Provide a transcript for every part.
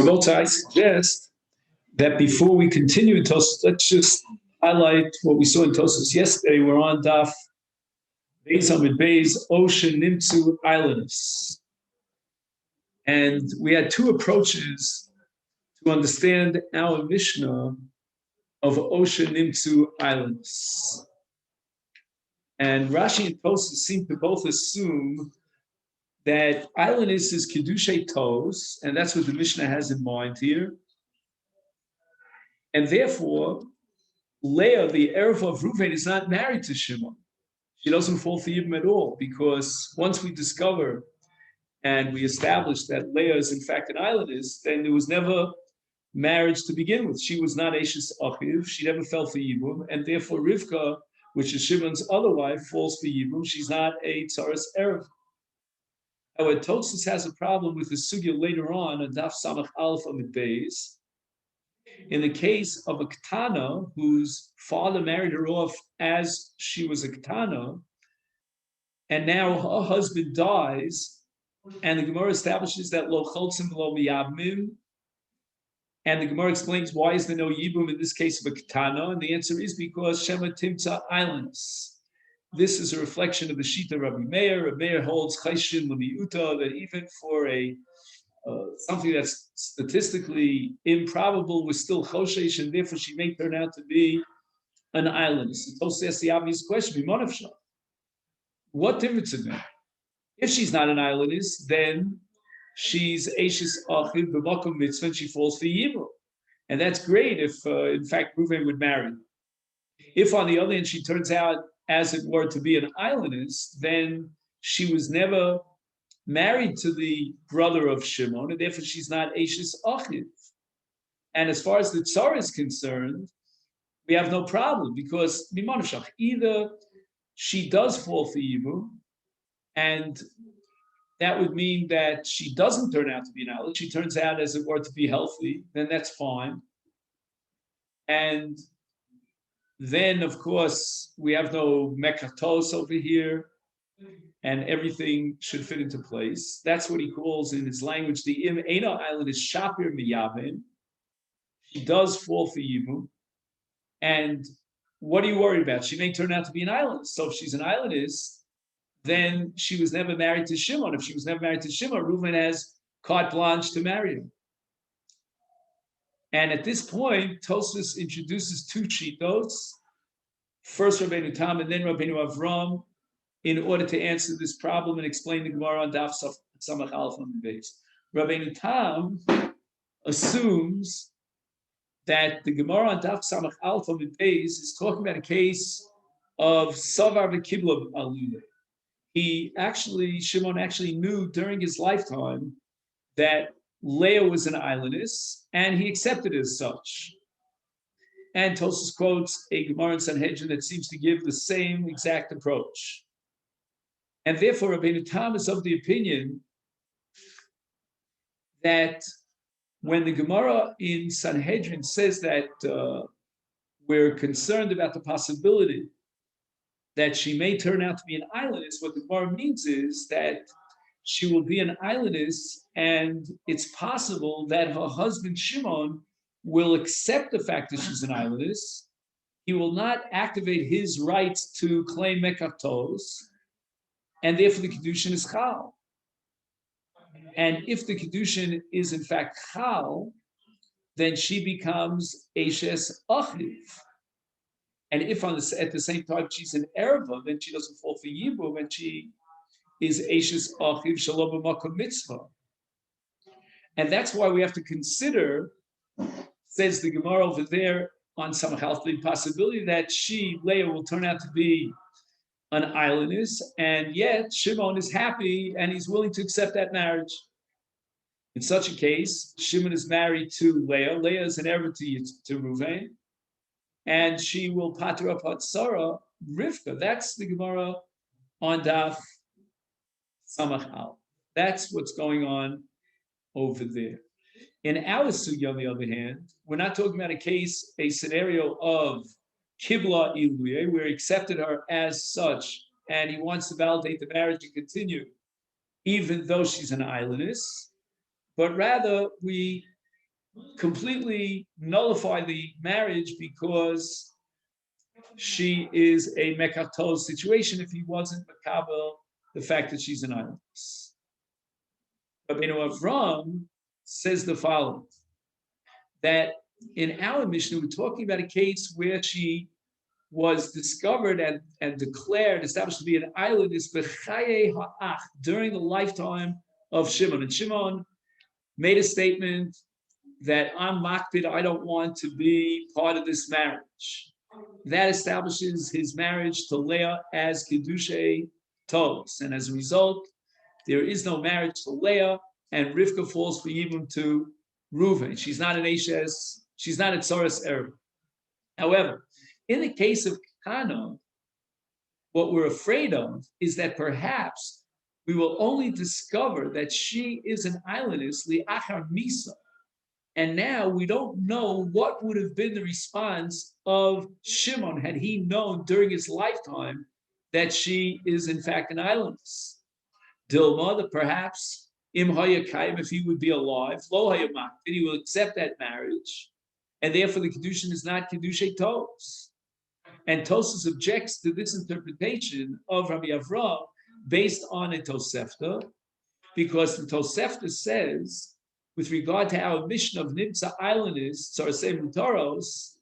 Also, I suggest that before we continue in Tosfos, let's just highlight what we saw in Tosfos yesterday. We're on Daf Beis Amid Beis Ocean Nimtzu Islands. And we had two approaches to understand our Mishnah of Ocean Nimtzu Islands. And Rashi and Tosfos seem to both assume that islandess is Kedushay Tos, and that's what the Mishnah has in mind here. And therefore, Leah, the Erev of Reuven, is not married to Shimon. She doesn't fall for Yibam at all, because once we discover and we establish that Leah is in fact an islandess, then there was never marriage to begin with. She was not Eishes Achiv, she never fell for Yibam, and therefore Rivka, which is Shimon's other wife, falls for Yibam. She's not a Tzaras Erev. However, Tosfos has a problem with the sugya later on Daf Samach Aleph Amid Beis. In the case of a Ketana whose father married her off as she was a Ketana, and now her husband dies, and the Gemara establishes that Lo Choltzim V'lo Miyabmim, and the Gemara explains why is there no Yibum in this case of a Ketana, and the answer is because Shema Timtza Islands. This is a reflection of the Shita Rabbi Meir. Rabbi Meir holds Chayshin L'miuta, that even for a something that's statistically improbable was still Choshesh, and therefore she may turn out to be an islandess. So Tosfos asks the obvious question: what difference is there? If she's not an islandess, then she's Eishes Achiv b'makom mitzvah, and she falls for Yibum, and that's great if, in fact, Reuven would marry. If, on the other hand, she turns out, as it were, to be an islandess, then she was never married to the brother of Shimon, and therefore she's not Eishes Achiv. And as far as the Tsar is concerned, we have no problem, because either she does fall for Yibum, and that would mean that she doesn't turn out to be an islandess. She turns out, as it were, to be healthy, then that's fine. And then, of course, we have no mekatos over here, and everything should fit into place. That's what he calls in his language the Im Eina island is Shapir Miyavin. She does fall for Yibum. And what are you worried about? She may turn out to be an islandess. So if she's an islandess, then she was never married to Shimon. If she was never married to Shimon, Reuven has carte blanche to marry him. And at this point, Tosfos introduces two shitos, first Rabbeinu Tam and then Rabbeinu Avram, in order to answer this problem and explain the Gemara on Daf Samach Aleph Amid Beis. Rabbeinu Tam assumes that the Gemara on Daf Samach Aleph Amid Beis is talking about a case of Savar v'Kibla Alule. Shimon actually knew during his lifetime that Leah was an islandess, and he accepted it as such. And Tosfos quotes a Gemara in Sanhedrin that seems to give the same exact approach. And therefore, Rabbeinu Tam is of the opinion that when the Gemara in Sanhedrin says that we're concerned about the possibility that she may turn out to be an islandess, what the Gemara means is that she will be an islandess, and it's possible that her husband Shimon will accept the fact that she's an islandess. He will not activate his rights to claim mekatos, and therefore the Kedushin is Chal. And if the Kedushin is in fact Chal, then she becomes Eishes Achiv. And if at the same time she's an Ereva, then she doesn't fall for Yibum, and she is Eishes Achiv Shalom B'makom Mitzvah. And that's why we have to consider, says the Gemara over there on Samach Aleph, the possibility that Leah, will turn out to be an islandess, and yet Shimon is happy and he's willing to accept that marriage. In such a case, Shimon is married to Leah. Leah is an heir to Reuven, and she will pater up Hatzara Rivka. That's the Gemara on Daf Samach Aleph. That's what's going on over there. In our sugya, on the other hand, we're not talking about a scenario of Kibla Iluye, where he accepted her as such, and he wants to validate the marriage and continue, even though she's an islandess. But rather, we completely nullify the marriage because she is a mekatos situation if he wasn't makabel the fact that she's an islandess. Rabbeinu Avram says the following, that in our Mishnah, we're talking about a case where she was discovered and declared, established to be an islandess during the lifetime of Shimon. And Shimon made a statement that I'm makpid, I don't want to be part of this marriage. That establishes his marriage to Leah as Kedushay Tos. And as a result, there is no marriage to Leah, and Rivka falls for Yibum to Reuven. She's not an Ashes, she's not a Tzoras Erev. However, in the case of Kana, what we're afraid of is that perhaps we will only discover that she is an islandess, li'achar misa. And now we don't know what would have been the response of Shimon had he known during his lifetime that she is in fact an islandess. Dilma, that perhaps im hayakayim, if he would be alive, lo hayamak, he will accept that marriage, and therefore the kedushin is not kedushay tos. And Tosfos objects to this interpretation of Rabbi Avram based on a Tosefta, because the Tosefta says, with regard to our mission of Nimtza Islanders, Tzarasei Mutaros,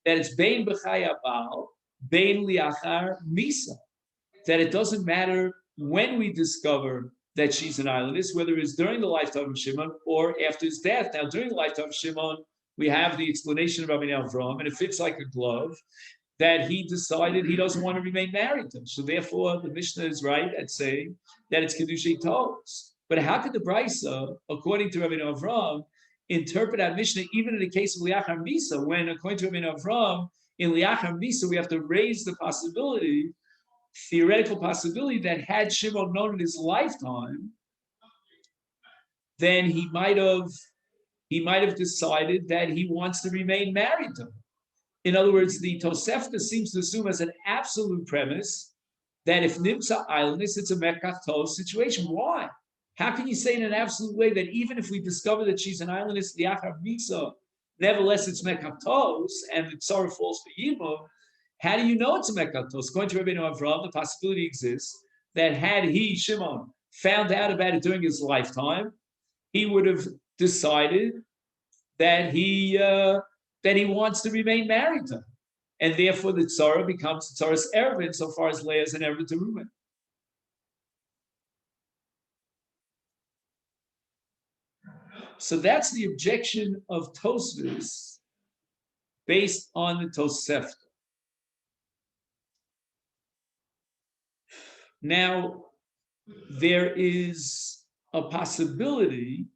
that it's Bein B'chai Abal, Bein Liachar Misa, that it doesn't matter when we discover that she's an islandess, whether it's during the lifetime of Shimon or after his death. Now, during the lifetime of Shimon, we have the explanation of Rabbi Avram, and it fits like a glove, that he decided he doesn't want to remain married to him. So therefore, the Mishnah is right at saying that it's Kedushay Tos. But how could the Brisa, according to Rabbi Avram, interpret our Mishnah even in the case of Liachar Misa, when according to Rabbi Avram, in Liachar Misa, we have to raise the possibility, theoretical possibility, that had Shimon known in his lifetime, then he might have decided that he wants to remain married to her. In other words, the Tosefta seems to assume as an absolute premise that if Nimsa islandess, it's a Mekach Tos situation. Why? How can you say in an absolute way that even if we discover that she's an islandess, the Achar Misa, nevertheless it's Mekach Tos, and the Tzara falls for Yibum? How do you know it's a Mekach Tos? According to Rabbeinu Avram, the possibility exists that had he, Shimon, found out about it during his lifetime, he would have decided that he wants to remain married to her. And therefore the Tzara becomes Tzaras Erevin so far as Leah is an Erevin to Reuben. So that's the objection of Tosfos based on the Tosefta. Now, there is a possibility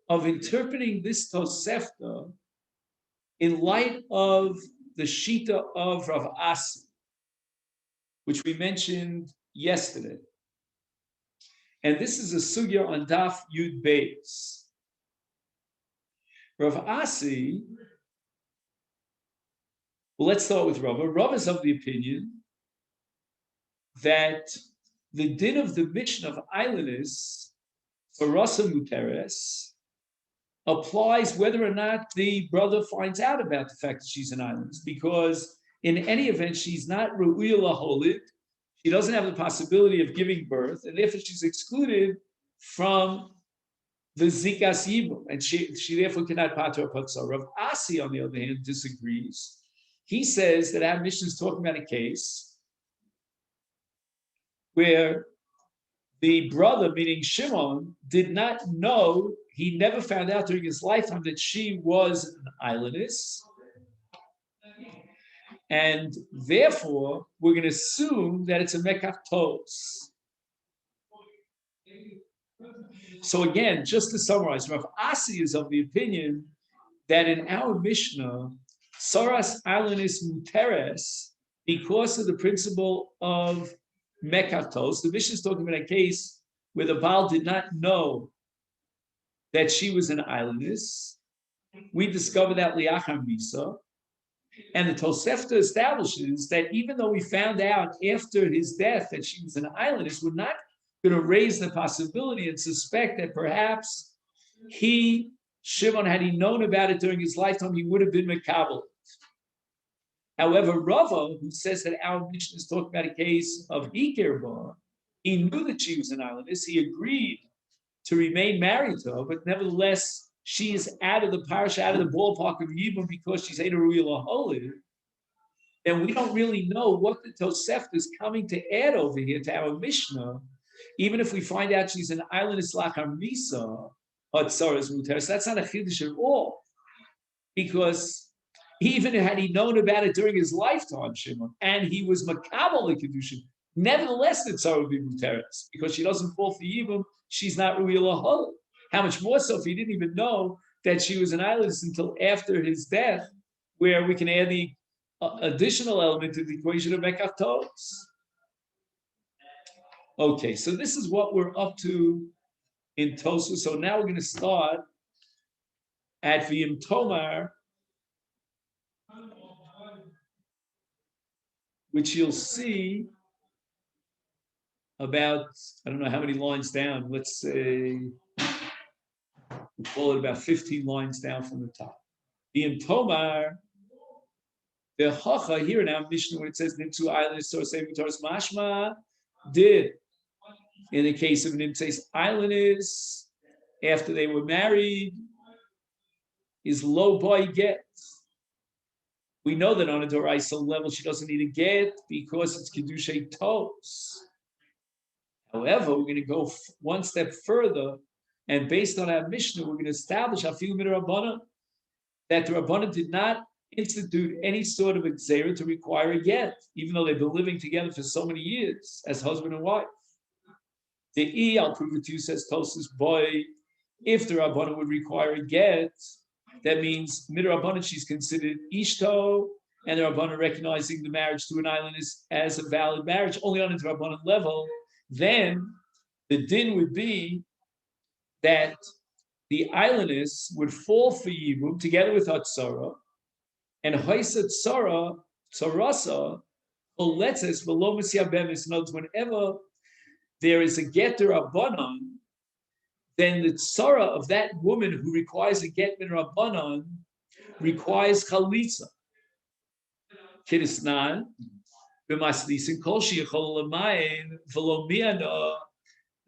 of interpreting this Tosefta in light of the Shita of Rav Asi, which we mentioned yesterday. And this is a sugya on Daf Yud Beis. Rav Asi, well, let's start with Rav. Rav is of the opinion that the din of the Mishnah of islandess, Sarasa Muteres, applies whether or not the brother finds out about the fact that she's an islandess, because in any event, she's not Ru'uya Laholid. She doesn't have the possibility of giving birth, and therefore she's excluded from the Zikas Yibum, and she therefore cannot pater Patzah. Rav Asi, on the other hand, disagrees. He says that our Mishnah is talking about a case where the brother, meaning Shimon, did not know, he never found out during his lifetime that she was an islandess. And therefore, we're going to assume that it's a Mekach Tos. So again, just to summarize, Rav Asi is of the opinion that in our Mishnah, Saras Islandess Muteres, because of the principle of Mekach Tos, the Mishnah is talking about a case where the Baal did not know that she was an islandess. We discovered that Liachar Misa. And the Tosefta establishes that even though we found out after his death that she was an islandess, we're not going to raise the possibility and suspect that perhaps he Shimon, had he known about it during his lifetime, he would have been Makabel. However, Rava, who says that our mission is talking about a case of Ikerba, he knew that she was an islandess. He agreed to remain married to her, but nevertheless, she is out of the parish, out of the ballpark of Yibum because she's Eda Ruila Holy. And we don't really know what the Tosefta is coming to add over here to our Mishnah. Even if we find out she's an islandess Lachar Misa, Hatzaras Muteris, that's not a Chiddush at all. Because even had he known about it during his lifetime, Shimon, and he was Makabal Kedushin, nevertheless the Tzara would be Muteris, because she doesn't fall for Yibum, she's not Ruila Hol. How much more so if he didn't even know that she was an islandess until after his death, where we can add the additional element to the equation of Mekatos. Okay, so this is what we're up to in Tosu. So now we're going to start at V'im Tomar, which you'll see about, I don't know how many lines down, let's say, we'll call it about 15 lines down from the top. V'im Tomar, the Hacha here in our Mishnah, where it says Nimtzu Island, so say Mutaras Mashma, did in the case of Nimtze's islanders after they were married is low boy get. We know that on a Doraisa level she doesn't need a get because it's Kedushay Tos. However, we're going to go one step further, and based on our Mishnah, we're going to establish Afilu Min Rabbanan that the Rabbanan did not institute any sort of exera to require a get, even though they've been living together for so many years as husband and wife. The I'll prove it to you, says Tosus, boy, if the Rabbanan would require a get, that means Midrabbanan she's considered Ishto, and the Rabbanan recognizing the marriage to an islandess as a valid marriage only on a Rabbanan level, then the din would be that the islandess would fall for Yibum together with Hatzara, and Haisa Tzara, Tzarasa, Oletzes, Velomis Yabemis, notes whenever there is a get to Rabbanan, then the tzara of that woman who requires a get min Rabbanan requires chalitza. Kidisnan, b'maslisin kol sheyachol l'mayin v'lo mi'ana.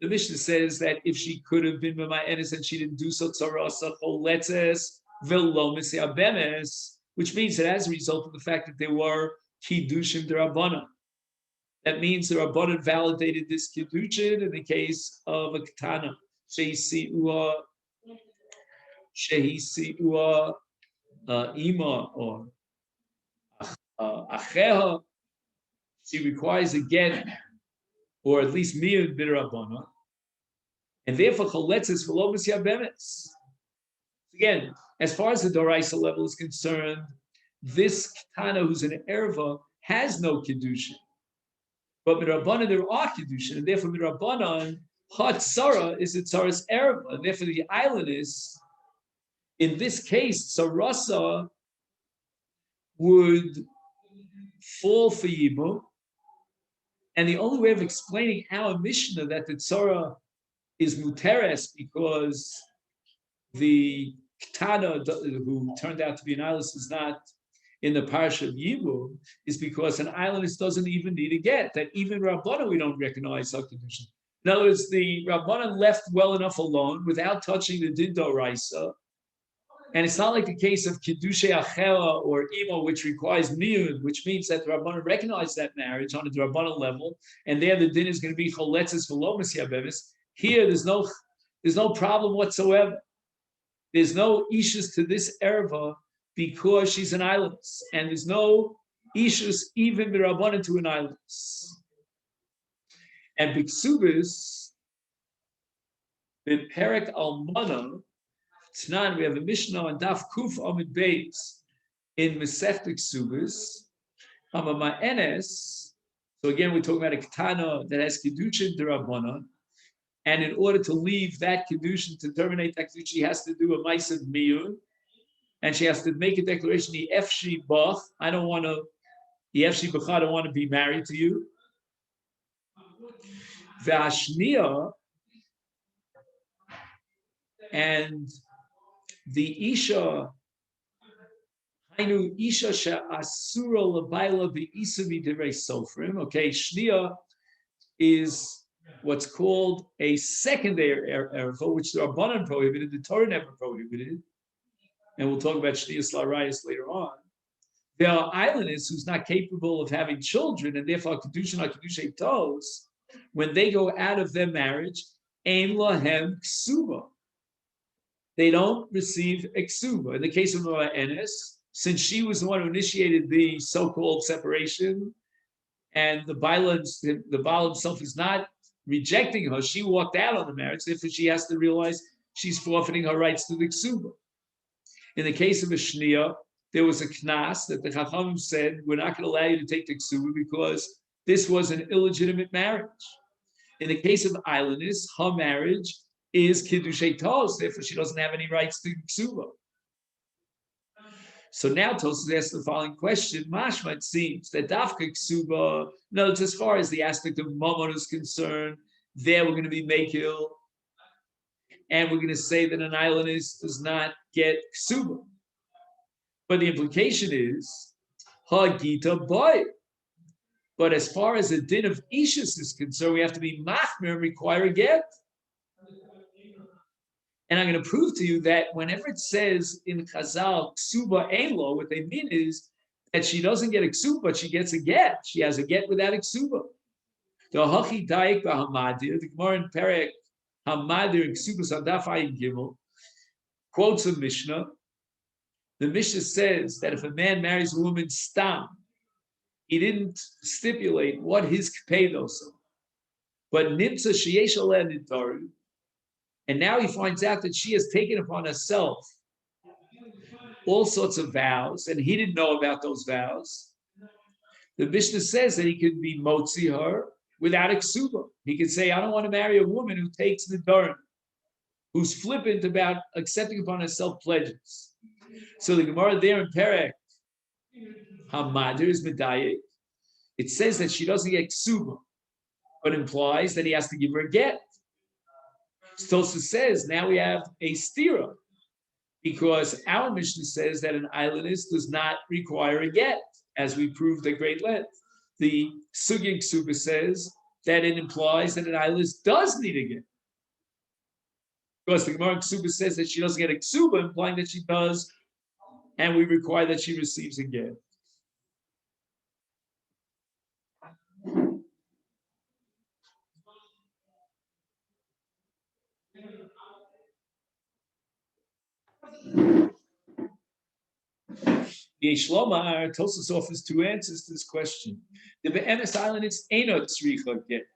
The Mishnah says that if she could have been b'ma'enes and she didn't do so, tzarasa choletzes v'lo misyabemes, which means that as a result of the fact that there were kiddushim d'Rabbanan, that means the Rabbanan validated this kiddushin in the case of a ketana. Shehisi'ua ima or acheha, she requires a get, or at least miyud b'Rabbanan, and therefore choletzes v'lo misyabemes. Again, as far as the Doraisa level is concerned, this ketana who's an erva has no kiddushin. But Midrabanan there are Kiddushin, and therefore Midrabanan, Hatzara is a Tzaras Erva, and therefore the island is, in this case, Tzarasa would fall for Yibum, and the only way of explaining our Mishnah that the Tzara is Muteres because the Ketana who turned out to be an islandess is not in the parsha of Yibum is because an islandess doesn't even need a get. That even Rabbanan we don't recognize her condition. In other words, the Rabbanan left well enough alone without touching the Din Doraisa, and it's not like the case of Kiddushay Achera or Imo, which requires Miyud, which means that the Rabbanan recognize that marriage on a Rabbanan level, and there the Din is going to be Choletzes V'lo Misyabemes. Here, there's no problem whatsoever. There's no issues to this erva because she's an islandess, and there's no issues even b'Rabbanan to an islandess. And B'Ksubis, in Perek Almana, Tnan, we have a Mishnah on Daf Kuf Amid Beis in Masechet Ksubis, Amama Enes. So again, we're talking about a Ketana that has Kedushin d'Rabbanan, and in order to leave that Kedushin, to terminate that Kedushin, she has to do a Ma'asav Miyun, and she has to make a declaration, the Efshi Bach, I don't want to be married to you. V'ashniya, and the Isha, Hainu Isha Asura Labaila the Isa Midire Sofrim. Okay, Shnia is what's called a secondary erva, which the Rabbanan prohibited, the Torah never prohibited, and we'll talk about Shnia Slarayas later on. There are islanders who's not capable of having children, and therefore Kedushin or Kedushay Tos, when they go out of their marriage, Ein Lahem Ksuba. They don't receive a Ksuba. In the case of Noah Enes, since she was the one who initiated the so-called separation, and the Baal himself is not rejecting her, she walked out on the marriage, therefore she has to realize she's forfeiting her rights to the Ksuba. In the case of a Shnia, there was a knas that the Chachamim said, we're not going to allow you to take the ksuba because this was an illegitimate marriage. In the case of islanders, her marriage is kiddushei tos, therefore she doesn't have any rights to ksuba. So now Tosfos asks the following question: Mashma, it seems that dafka ksuba, no, it's as far as the aspect of mammon is concerned, there we're going to be mekil, and we're going to say that an islandess does not get ksuba. But the implication is, Hagita boy. But as far as the din of Ishus is concerned, we have to be machmir and require a get. And I'm going to prove to you that whenever it says in Chazal, ksuba einlo, what they mean is that she doesn't get a ksuba, but she gets a get. She has a get without a ksuba. The Hachi Daik Hamadir, the Gemara in Perek Hamadir and Ksuba Sadaf Ayin Gimel, quotes a Mishnah. The Mishnah says that if a man marries a woman stam, he didn't stipulate what his kepedos are. But nimtza sheyesh aleh nitaru, and now he finds out that she has taken upon herself all sorts of vows, and he didn't know about those vows. The Mishnah says that he could be motzi her without a ksuba. He could say, I don't want to marry a woman who takes nitarim, who's flippant about accepting upon herself pledges. So the Gemara there in Perek Hamadir is Medayek. It says that she doesn't get ksuba, but implies that he has to give her a get. Tosfos says now we have a stira, because our Mishnah says that an islandess does not require a get, as we proved at great length. The Sugin Ksuba says that it implies that an islandess does need a get. Because the Gemara Ksuba says that she doesn't get a ksuba, implying that she does, and we require that she receives a get. Yeshlomar Tosfos offers two answers to this question. The Be'emes island is Eino Tzricha get.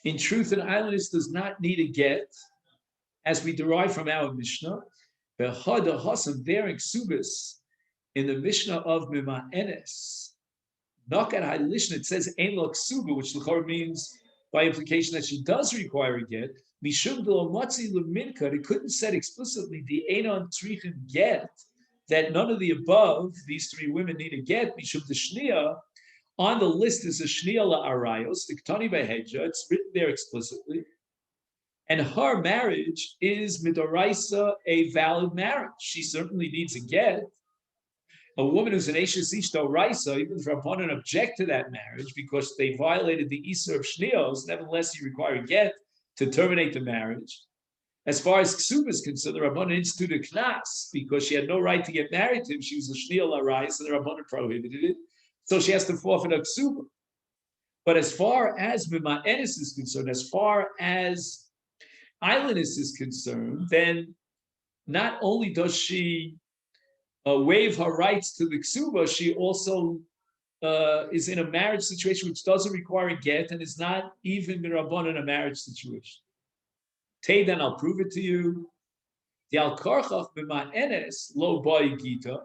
In truth, an islandess does not need a get, as we derive from our Mishnah. Behada Hasam bearing Subis in the Mishnah of Mima'enes. Nakat Halishna, it says Ein Lo Ksuba, which the means by implication that she does require a get. Mishum Delamatzi Leminka, it couldn't say explicitly the Einon Trichin get, that none of the above, these three women need a get. Mishum the Shnia, on the list is a Shnia La Arayos, the Ktani Beheja, it's written there explicitly. And her marriage is Midoraisa, a valid marriage. She certainly needs a get. A woman who's an Eishes Ishto Raisa, even if Rabbanan object to that marriage because they violated the Isur of Shnios, nevertheless you require a get to terminate the marriage. As far as Ksuba is concerned, the Rabbanan instituted Knas because she had no right to get married to him. She was a Shnia La Raisa, and the Rabbanan prohibited it. So she has to forfeit a Ksuba. But as far as Mima'enis is concerned, as far as islandess is concerned, then not only does she waive her rights to the ksuba, she also is in a marriage situation which doesn't require a get and is not even mirabban in a marriage situation. Then I'll prove it to you. The al karchach b'ma'enes lo boy gita.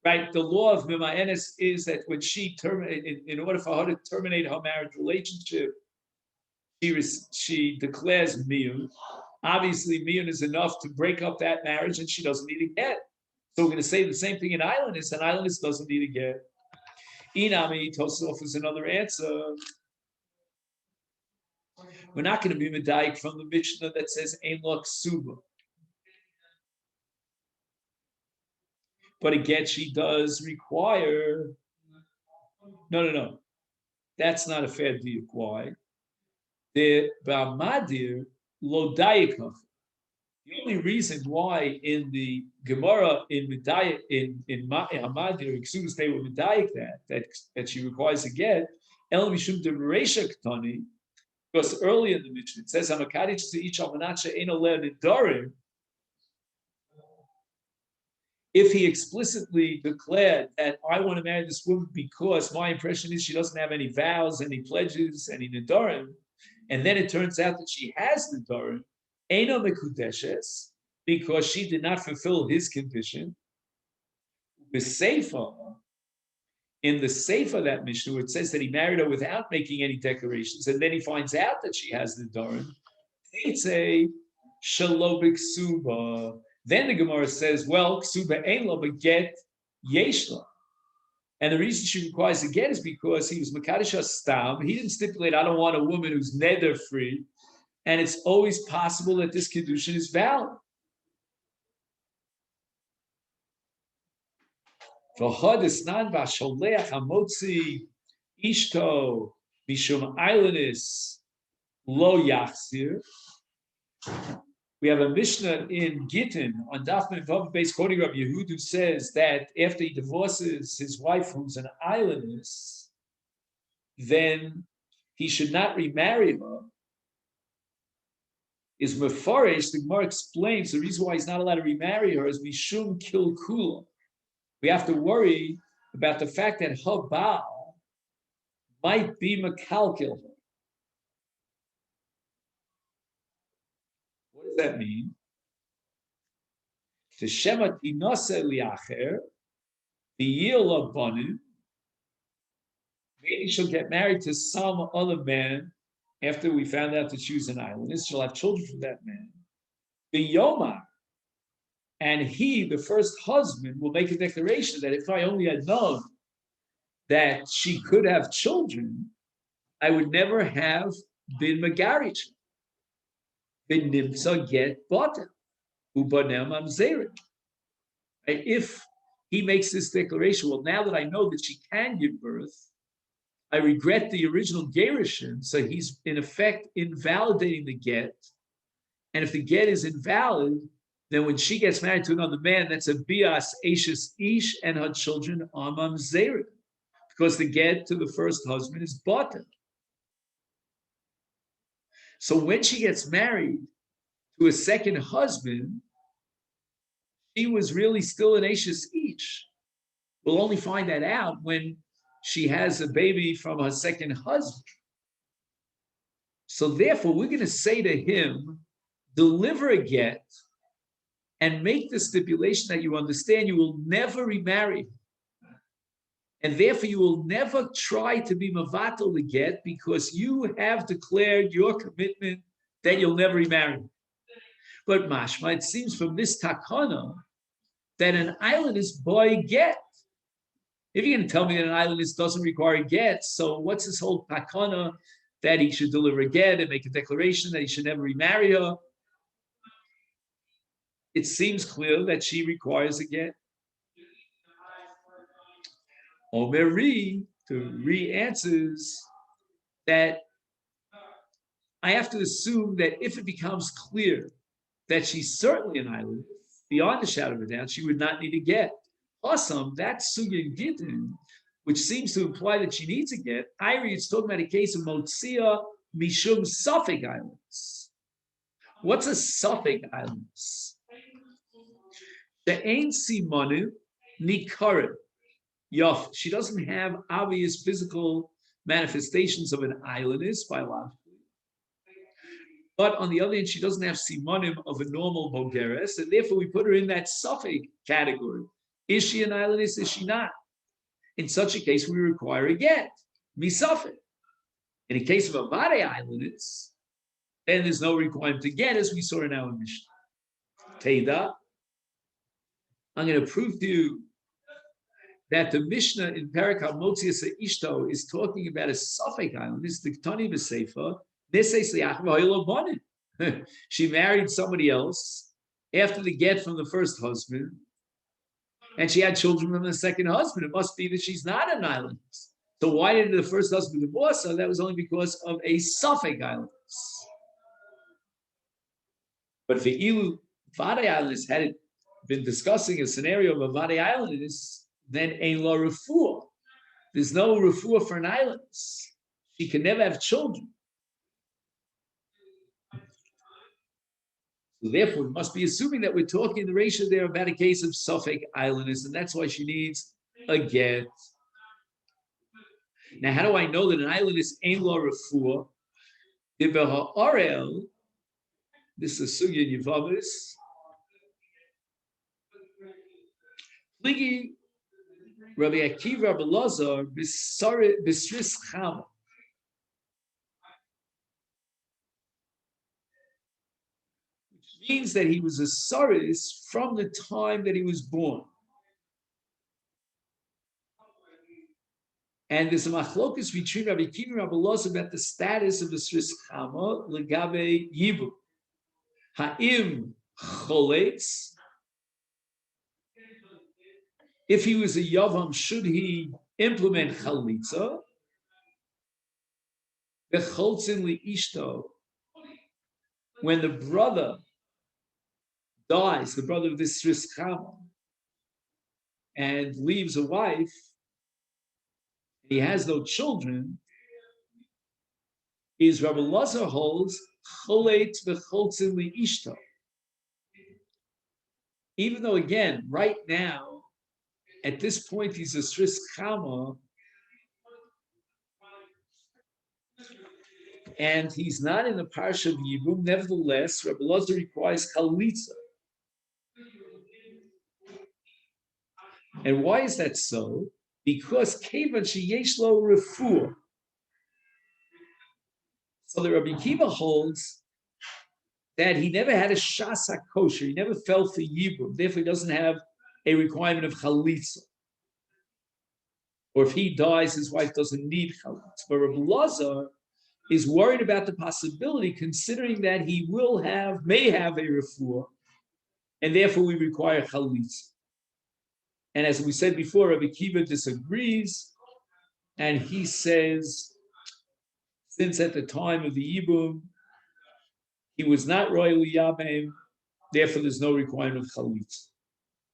Right, the law of Mima'enes is that when she in order for her to terminate her marriage relationship, she declares miyun. Obviously, miyun is enough to break up that marriage, and she doesn't need a get. So we're going to say the same thing in islandess, and islandess doesn't need a get. Inami Tosfos offers another answer. We're not going to be medayik from the Mishnah that says ein lo ksuba. But again, she does require. No. That's not a fair diuk. Why? The ba'madir lo dayikach. The only reason why in the Gemara in Medayik in Hamadir Ksubas they were Medayik that she requires a get El Mishum de Reisha Ktani, because earlier in the Mishnah it says Hamakadich to each Almanacha Ein Oleh Nidarim. If he explicitly declared that I want to marry this woman because my impression is she doesn't have any vows, any pledges, any nidarim, and then it turns out that she has nidarim, Eino Mekudeshes, because she did not fulfill his condition. The Seifa, in the Seifa of that Mishnah, where it says that he married her without making any declarations, and then he finds out that she has nidarim, they say Shalobik Suba. Then the Gemara says, well, Ksuba Ein Lo, but get Yeshla. And the reason she requires a get is because he was Makadosh Stam. He didn't stipulate, I don't want a woman who's nether free. And it's always possible that this Kedushin is valid. V'hodesnan v'sholeach hamotzi ishto mishum eilenis lo yachzir. We have a Mishnah in Gittin on Daf Vav Beis quoting Rabbi Yehud, who says that after he divorces his wife, who's an islandess, then he should not remarry her. Is Mefarish, the Gemara explains the reason why he's not allowed to remarry her is Mishum Kilkula. We have to worry about the fact that her Baal might be Mekalkil her. What does that mean? Teshemat inose liacher, the yila banim. Maybe she'll get married to some other man after we found out that she was an islandess. She'll have children from that man. The Yomar, and he, the first husband, will make a declaration that if I only had known that she could have children, I would never have been Megarish. Nimsa get bottom. If he makes this declaration, well, now that I know that she can give birth, I regret the original gerushin. So he's in effect invalidating the get. And if the get is invalid, then when she gets married to another man, that's a bias ashes ish, and her children are mamzeret, because the get to the first husband is bottom. So when she gets married to a second husband, she was really still an ashes ish. We'll only find that out when she has a baby from her second husband. So therefore, we're going to say to him, deliver a get and make the stipulation that you understand you will never remarry. And therefore, you will never try to be mavatal the get because you have declared your commitment that you'll never remarry. But mashma, it seems from this takana that an islandess boy get. If you're going to tell me that an islandess doesn't require a get, so what's this whole takana that he should deliver a get and make a declaration that he should never remarry her? It seems clear that she requires a get. Omeri, the answers that I have to assume that if it becomes clear that she's certainly an islandess, beyond the shadow of a doubt, she would not need a get. Awesome, that's sugya gittin, which seems to imply that she needs a get. Iri, it's talking about a case of motzia mishum suffix islands. What's a suffix islands? The ain't simonu nikarim. Yof, she doesn't have obvious physical manifestations of an islandess biologically. But on the other hand, she doesn't have simonim of a normal bogeres, and therefore we put her in that suffix category. Is she an islandess? Is she not? In such a case, we require a get, misafik. In a case of a vare islandess, then there's no requirement to get, as we saw in our Mishnah. Teida, I'm going to prove to you that the Mishnah in Perek HaMotzias Ishto is talking about a suffix islandess, the Ktani B'Seifa, This is the she married somebody else after the get from the first husband, and she had children from the second husband. It must be that she's not an islandess. So why did the first husband divorce her? That was only because of a Suffolk islandess. But for Ilu, Vade Islanders had it been discussing a scenario of a Vade Islandess, then ein la refuah. There's no refuah for an islandess. She can never have children. So therefore, we must be assuming that we're talking in the ratio there about a case of Suffolk islandess, and that's why she needs a get. Now, how do I know that an islandess ain't la refuah? Orel, this is a sugya in Yevamot. Pligi Rabbi Akiva Rabbi Lazar b'sris chama. Which means that he was a saris from the time that he was born. And there's a machlokus between Rabbi Akiva and Rabbi Lazar about the status of the sris chama legabe yibum. Ha'im choletz. If he was a yavam, should he implement chalitza? Becholtzin liishto. When the brother dies, the brother of this sris chama, and leaves a wife, he has no children, is Rabbi Lazar holds cholet becholtzin liishto. Even though, again, right now, at this point, he's a sris chama, and he's not in the parsha of Yibum. Nevertheless, Rabbi Lazar requires chalitza. And why is that so? Because kevan sheyesh lo refuah. So the Rabbi Akiva holds that he never had a shas hakosher. He never fell for Yibum. Therefore, he doesn't have a requirement of chalitza. Or if he dies, his wife doesn't need chalitza. But Rabbi Lazar is worried about the possibility, considering that he may have a refuah, and therefore we require chalitza. And as we said before, Rabbi Akiva disagrees, and he says, since at the time of the Yibum, he was not royal yabem, therefore there's no requirement of chalitza.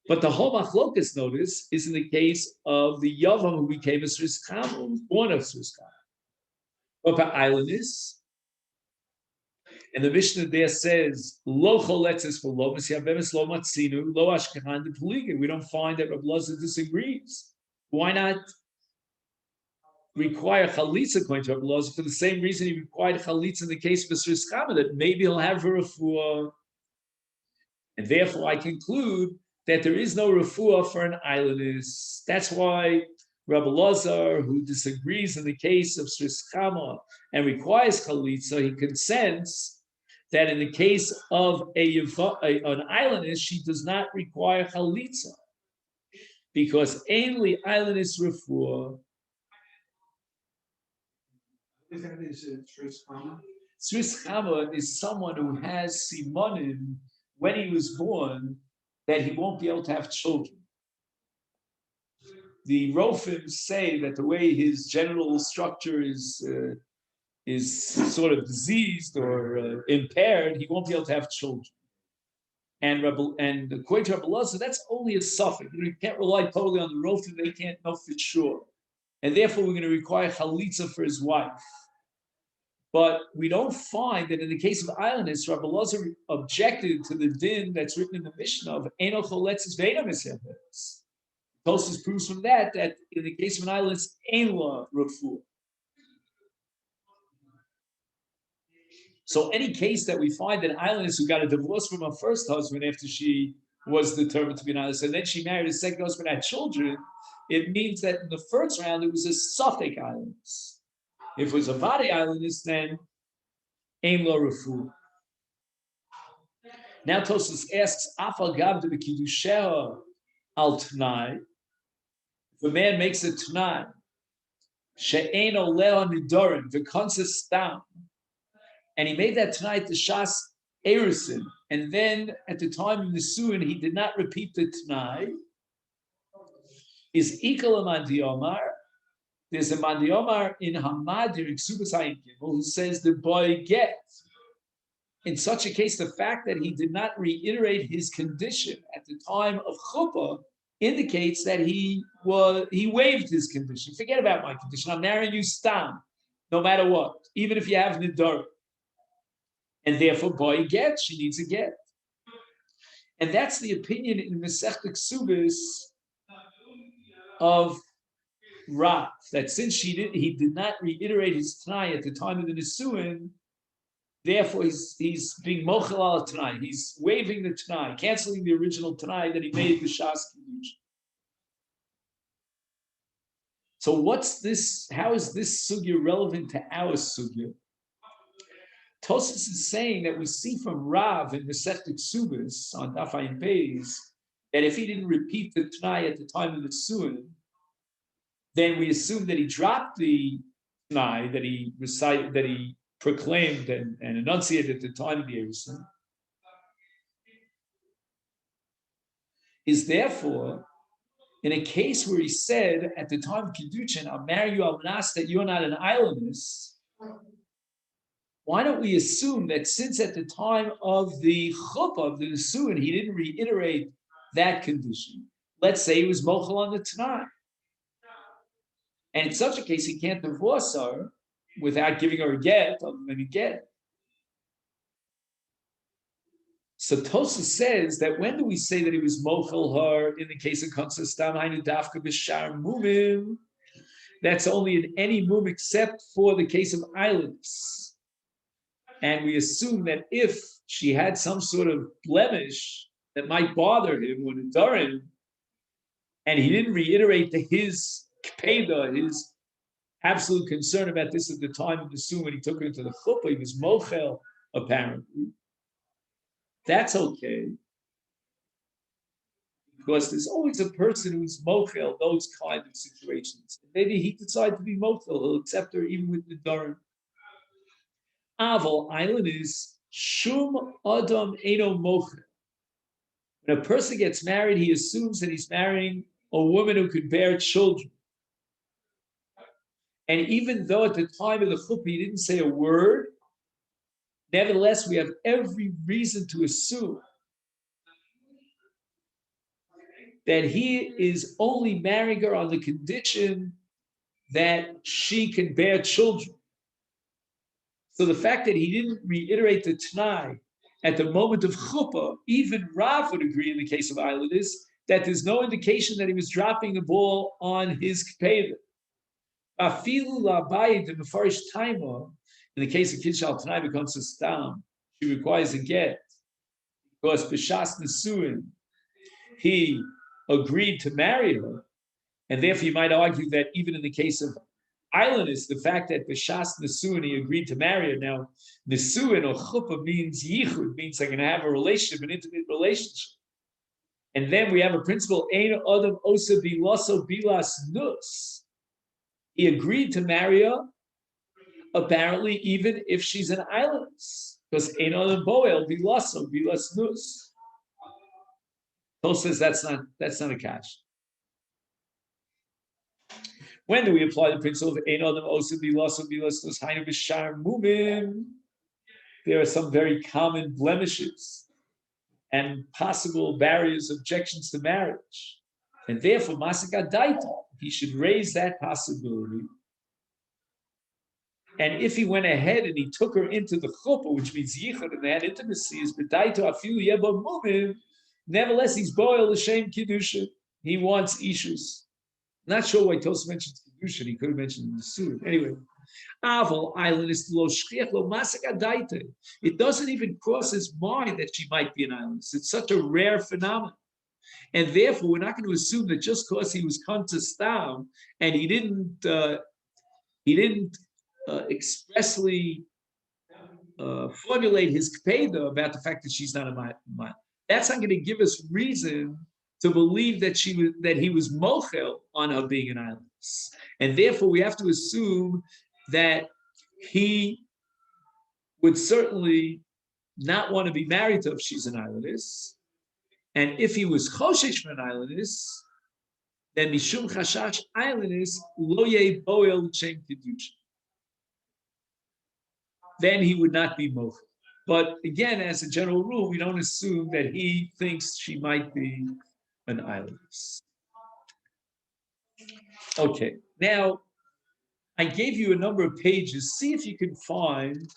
But the whole machlokas, notice, is in the case of the yavam who became a sris chama, who was born of sris chama. But by islandess, and the Mishnah there says, Lo choletzes for lo misyabemis lo matzinu lo ashkehan de peliga. We don't find that Rabbi Lazar disagrees. Why not require chalitza according to Rabbi Lazar for the same reason he required chalitza in the case of a sris chama, that maybe he'll have a refuah, and therefore I conclude that there is no refuah for an islandess. That's why Rabbi Lazar, who disagrees in the case of sris chama and requires chalitza, he consents that in the case of an islandess, she does not require chalitza, because only islandess refuah. Is that sris chama? Sris chama is someone who has simonim when he was born that he won't be able to have children. The Rofim say that the way his genital structure is sort of diseased or impaired, he won't be able to have children. And according to Rabbi Lazar, that's only a suffix. You can't rely totally on the Rofim; they can't know for sure. And therefore, we're going to require chalitza for his wife. But we don't find that in the case of islandess, Rabbi Lazar objected to the din that's written in the Mishnah of Eino choletzes ve'eino misyabemis. Tosfos proves from that in the case of an islandess, ein la refuah. So any case that we find that an islandess who got a divorce from her first husband after she was determined to be an islandess, and then she married a second husband and had children, it means that in the first round it was a Suffolk islandess. If it was a Vade islandess, then ein la refuah. Now Tosfos asks, Afal gav de b'kiddusheha al t'nai. If a man makes a t'nai, she'ein oleh nidorim v'konses stam, and he made that tonight the Shas Erison, and then at the time of the Nisuin, he did not repeat the Tanai, is Ikal Amandiyomar. There's a Mandiyomar in Hamadir, who says the boy gets. In such a case, the fact that he did not reiterate his condition at the time of chuppah indicates that he waived his condition. Forget about my condition. I'm marrying you stam, no matter what, even if you have nidar. And therefore, boy gets, she needs a get. And that's the opinion in Masechet Ksubis of Rav, that since he did not reiterate his Tanai at the time of the Nisuin, therefore he's being mochel al Tanai. He's waiving the Tanai, canceling the original Tanai that he made the Shas Kiddush. So what's this? How is this sugya relevant to our sugya? Tosfos is saying that we see from Rav in the Masechet Ksubis on Daf Ayin Beis that if he didn't repeat the Tanai at the time of the Nisuin, then we assume that he dropped the Tanai that he recited, that he proclaimed and enunciated at the time of the Erison, is therefore, in a case where he said at the time of Kiddushin, I'll marry you, I'll ask that you're not an islandess, why don't we assume that since at the time of the chuppah, of the Nisuin, he didn't reiterate that condition, let's say he was mochel on the Tanai. And in such a case, he can't divorce her without giving her a get, other than a get. So Tosfos says that when do we say that he was mochel her in the case of Konsastam Hainu Dafka B'Shar Mumim? That's only in any mum except for the case of islands. And we assume that if she had some sort of blemish that might bother him or Nidarim, and he didn't reiterate his kpeda, his absolute concern about this at the time of the Nisuin when he took her into the chuppah, he was mochel apparently. That's okay, because there's always a person who's mochel those kind of situations. Maybe he decides to be mochel; he'll accept her even with the darim. Aval island is shum adam eno mochel. When a person gets married, he assumes that he's marrying a woman who could bear children. And even though at the time of the chuppah he didn't say a word, nevertheless, we have every reason to assume that he is only marrying her on the condition that she can bear children. So the fact that he didn't reiterate the Tanai at the moment of chuppah, even Rav would agree in the case of islanders, that there's no indication that he was dropping the ball on his kpeda. Afilu la'bayit in the first time, in the case of Kiddush Tanai becomes a stam, she requires a get, because b'shas Nisuin, he agreed to marry her, and therefore you might argue that even in the case of islanders, the fact that b'shas Nisuin he agreed to marry her. Now, Nisuin or chuppah means yichud, means they're going to have a relationship, an intimate relationship. And then we have a principle, ein adam osa bilaso bilas nus. He agreed to marry her, apparently, even if she's an islandess, because ein adam boel bilaso bilas nus. Tosfos says that's not a catch. When do we apply the principle of ein adam osa bilaso bilas nus hainu b'shar mumim? There are some very common blemishes and possible barriers, objections to marriage. And therefore, Masechet Yevamot, he should raise that possibility. And if he went ahead and he took her into the chuppah, which means yichud, and they had intimacy, is b'daito afilu yeba mumim, nevertheless, he's boil l'shem kiddushin. He wants ishus. Not sure why Tosfos mentions kiddushin. He could have mentioned the suit. Anyway, Aval island is lo shchiach lo Masechet Yevamot. It doesn't even cross his mind that she might be an island. It's such a rare phenomenon. And therefore, we're not going to assume that just because he was kontestam and he didn't expressly formulate his kpeda about the fact that she's not a ma'at. That's not going to give us reason to believe that he was mochel on her being an islandess. And therefore, we have to assume that he would certainly not want to be married to if she's an islandess. And if he was choshesh from an islandess, then mishum chashash islandess lo yeh boel shem kedusha. Then he would not be mochel. But again, as a general rule, we don't assume that he thinks she might be an islandess. Okay, now I gave you a number of pages. See if you can find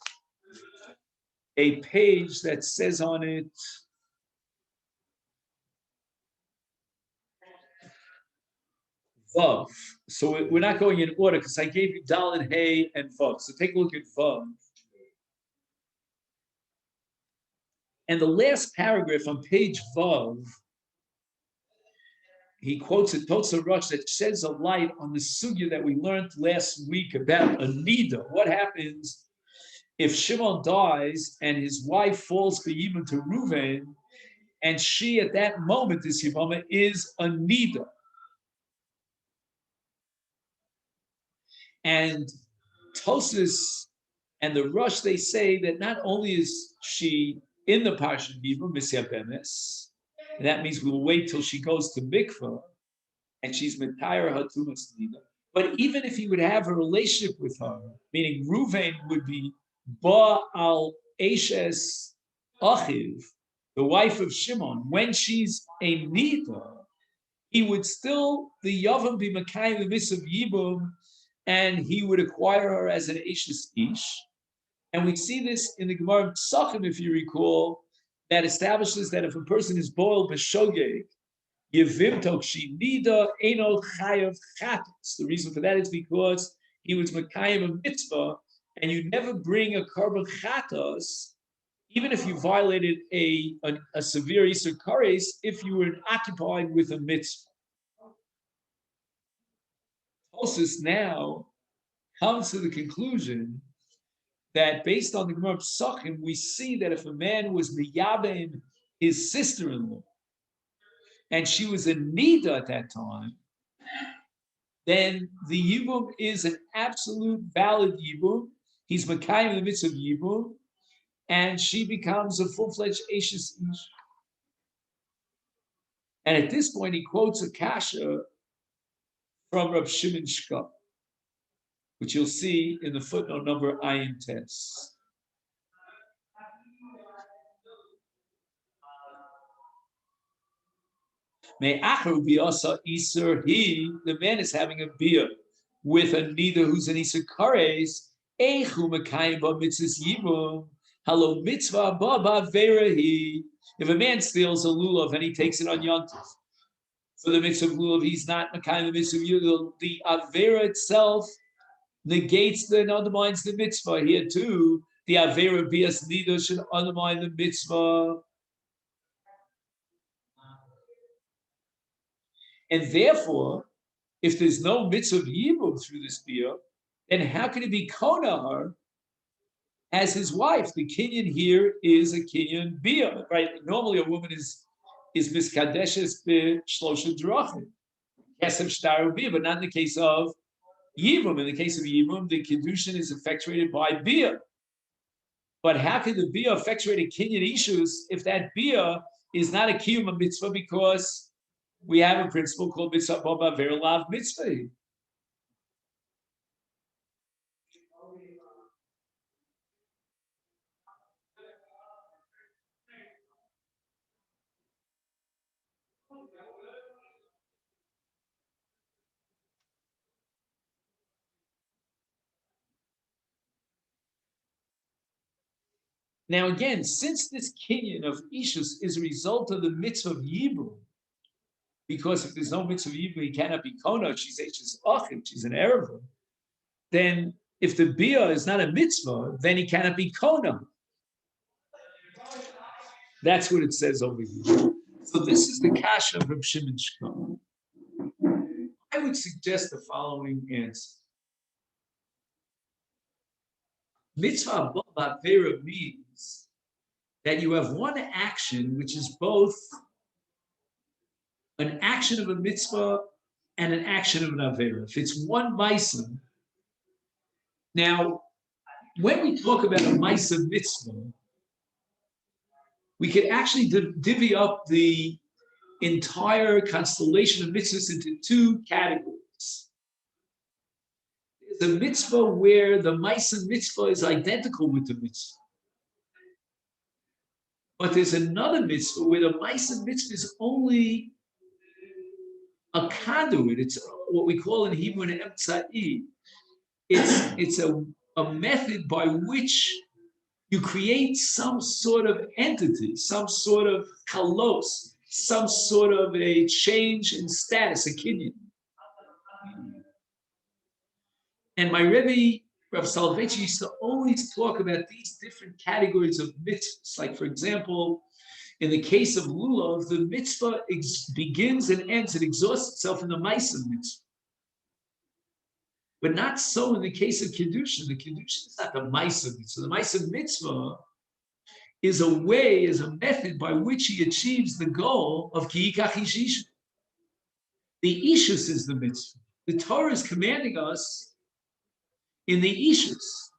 a page that says on it Vav. So we're not going in order because I gave you Dal and Hay and Vav. So take a look at Vav. And the last paragraph on page Vav, he quotes a Totsa Rush that sheds a light on the sugya that we learned last week about a nida. What happens if Shimon dies and his wife falls even to Reuven, and she at that moment, this Yevamah, is a nida. And Tosis and the Rush, they say that not only is she in the Parsha Gibra, Misya Bemes, and that means we'll wait till she goes to Mikvah, and she's Mitayar Hatumas Nida. But even if he would have a relationship with her, meaning Reuven would be Ba al Eshes Achiv, the wife of Shimon, when she's a Nida, he would still, the Yavam be Makai the Miss of Yibum, and he would acquire her as an Eshes Ish. And we see this in the Gemara Psachim, if you recall, that establishes that if a person is boiled b'shogeg, yevim tokshi nida eno chayav chatos. The reason for that is because he was makayim a mitzvah, and you never bring a korban chatos, even if you violated a severe Yisur Kares, if you were occupied with a mitzvah. Tosis now comes to the conclusion that based on the Gemara Psachim, we see that if a man was miyabein his sister-in-law, and she was a nida at that time, then the yibum is an absolute valid yibum. He's makayim the mitzvah of yibum, and she becomes a full-fledged Eshes Ish. And at this point, he quotes a kasha from Rav Shimon Shkop, which you'll see in the footnote number Ayin Tes. The man is having a beer with a nida who's an Isur Kares. Hello mitzvah baba verahi. If a man steals a lulav and he takes it on Yontif for the mitzvah of lulav, he's not makayim the mitzvah of lulav. The avera itself negates and undermines the mitzvah. Here too, the avera bias nida should undermine the mitzvah. And therefore, if there's no mitzvah of yibum through this beer, then how can it be kona her as his wife? The kinyan here is a kinyan beer, right? Normally, a woman is miskadeshes b'shlosha drachim, kesef shtaru beer, but not in the case of yibum. In the case of yibum, the kedushin is effectuated by beer. But how can the beer effectuate a kinyan issues if that beer is not a kiyum mitzvah because we have a principle called mitzvah baba veralav mitzvah? Now again, since this kinyan of ishus is a result of the mitzvah of yibum, because if there's no mitzvah of yibum, he cannot be kona. She's achim, she's an erev. Then, if the bia is not a mitzvah, then he cannot be kona. That's what it says over here. So this is the kasha of Reb Shimon Shkop. I would suggest the following answer. Mitzvah ba'avera means that you have one action which is both an action of a mitzvah and an action of an avera. If it's one ma'isa, now when we talk about a Maisa mitzvah, we could actually divvy up the entire constellation of mitzvahs into two categories. There's a mitzvah where the Maisa mitzvah is identical with the mitzvah. But there's another mitzvah where the Maisa mitzvah is only a conduit. It's what we call in Hebrew an emtza'i. It's a method by which you create some sort of entity, some sort of kalos, some sort of a change in status, a kinyan. And my Rebbe, Rav Soloveitchik, used to always talk about these different categories of mitzvahs. Like, for example, in the case of lulav, the mitzvah begins and ends, it exhausts itself in the Maisa mitzvah. But not so in the case of Kiddushin. The Kiddushin is not the Maisa mitzvah. The Maisa mitzvah is a way, is a method by which he achieves the goal of Ki Yikach Ish Isha. The Ishus is the mitzvah. The Torah is commanding us in the Ishus,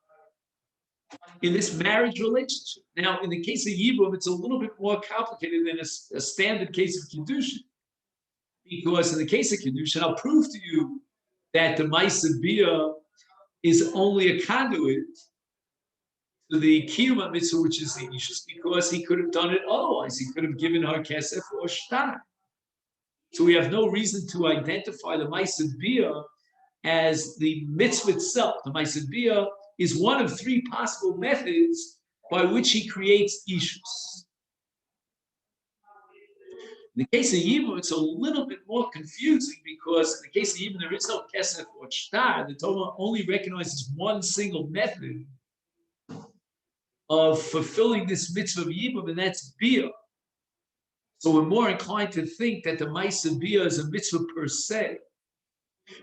in this marriage relationship. Now, in the case of Yibum, it's a little bit more complicated than a standard case of Kiddushin. Because in the case of Kiddushin, I'll prove to you that the Maisa Bia is only a conduit to the Kiyum mitzvah, which is the Ishus, because he could have done it otherwise. He could have given her kesef or shtar. So we have no reason to identify the Maisa Bia as the mitzvah itself. The Maisa Bia is one of three possible methods by which he creates Ishus. In the case of Yibum, it's a little bit more confusing because in the case of Yibum, there is no kesef or shtar. The Torah only recognizes one single method of fulfilling this mitzvah of Yibum, and that's Bia. So we're more inclined to think that the Maisa Bia is a mitzvah per se.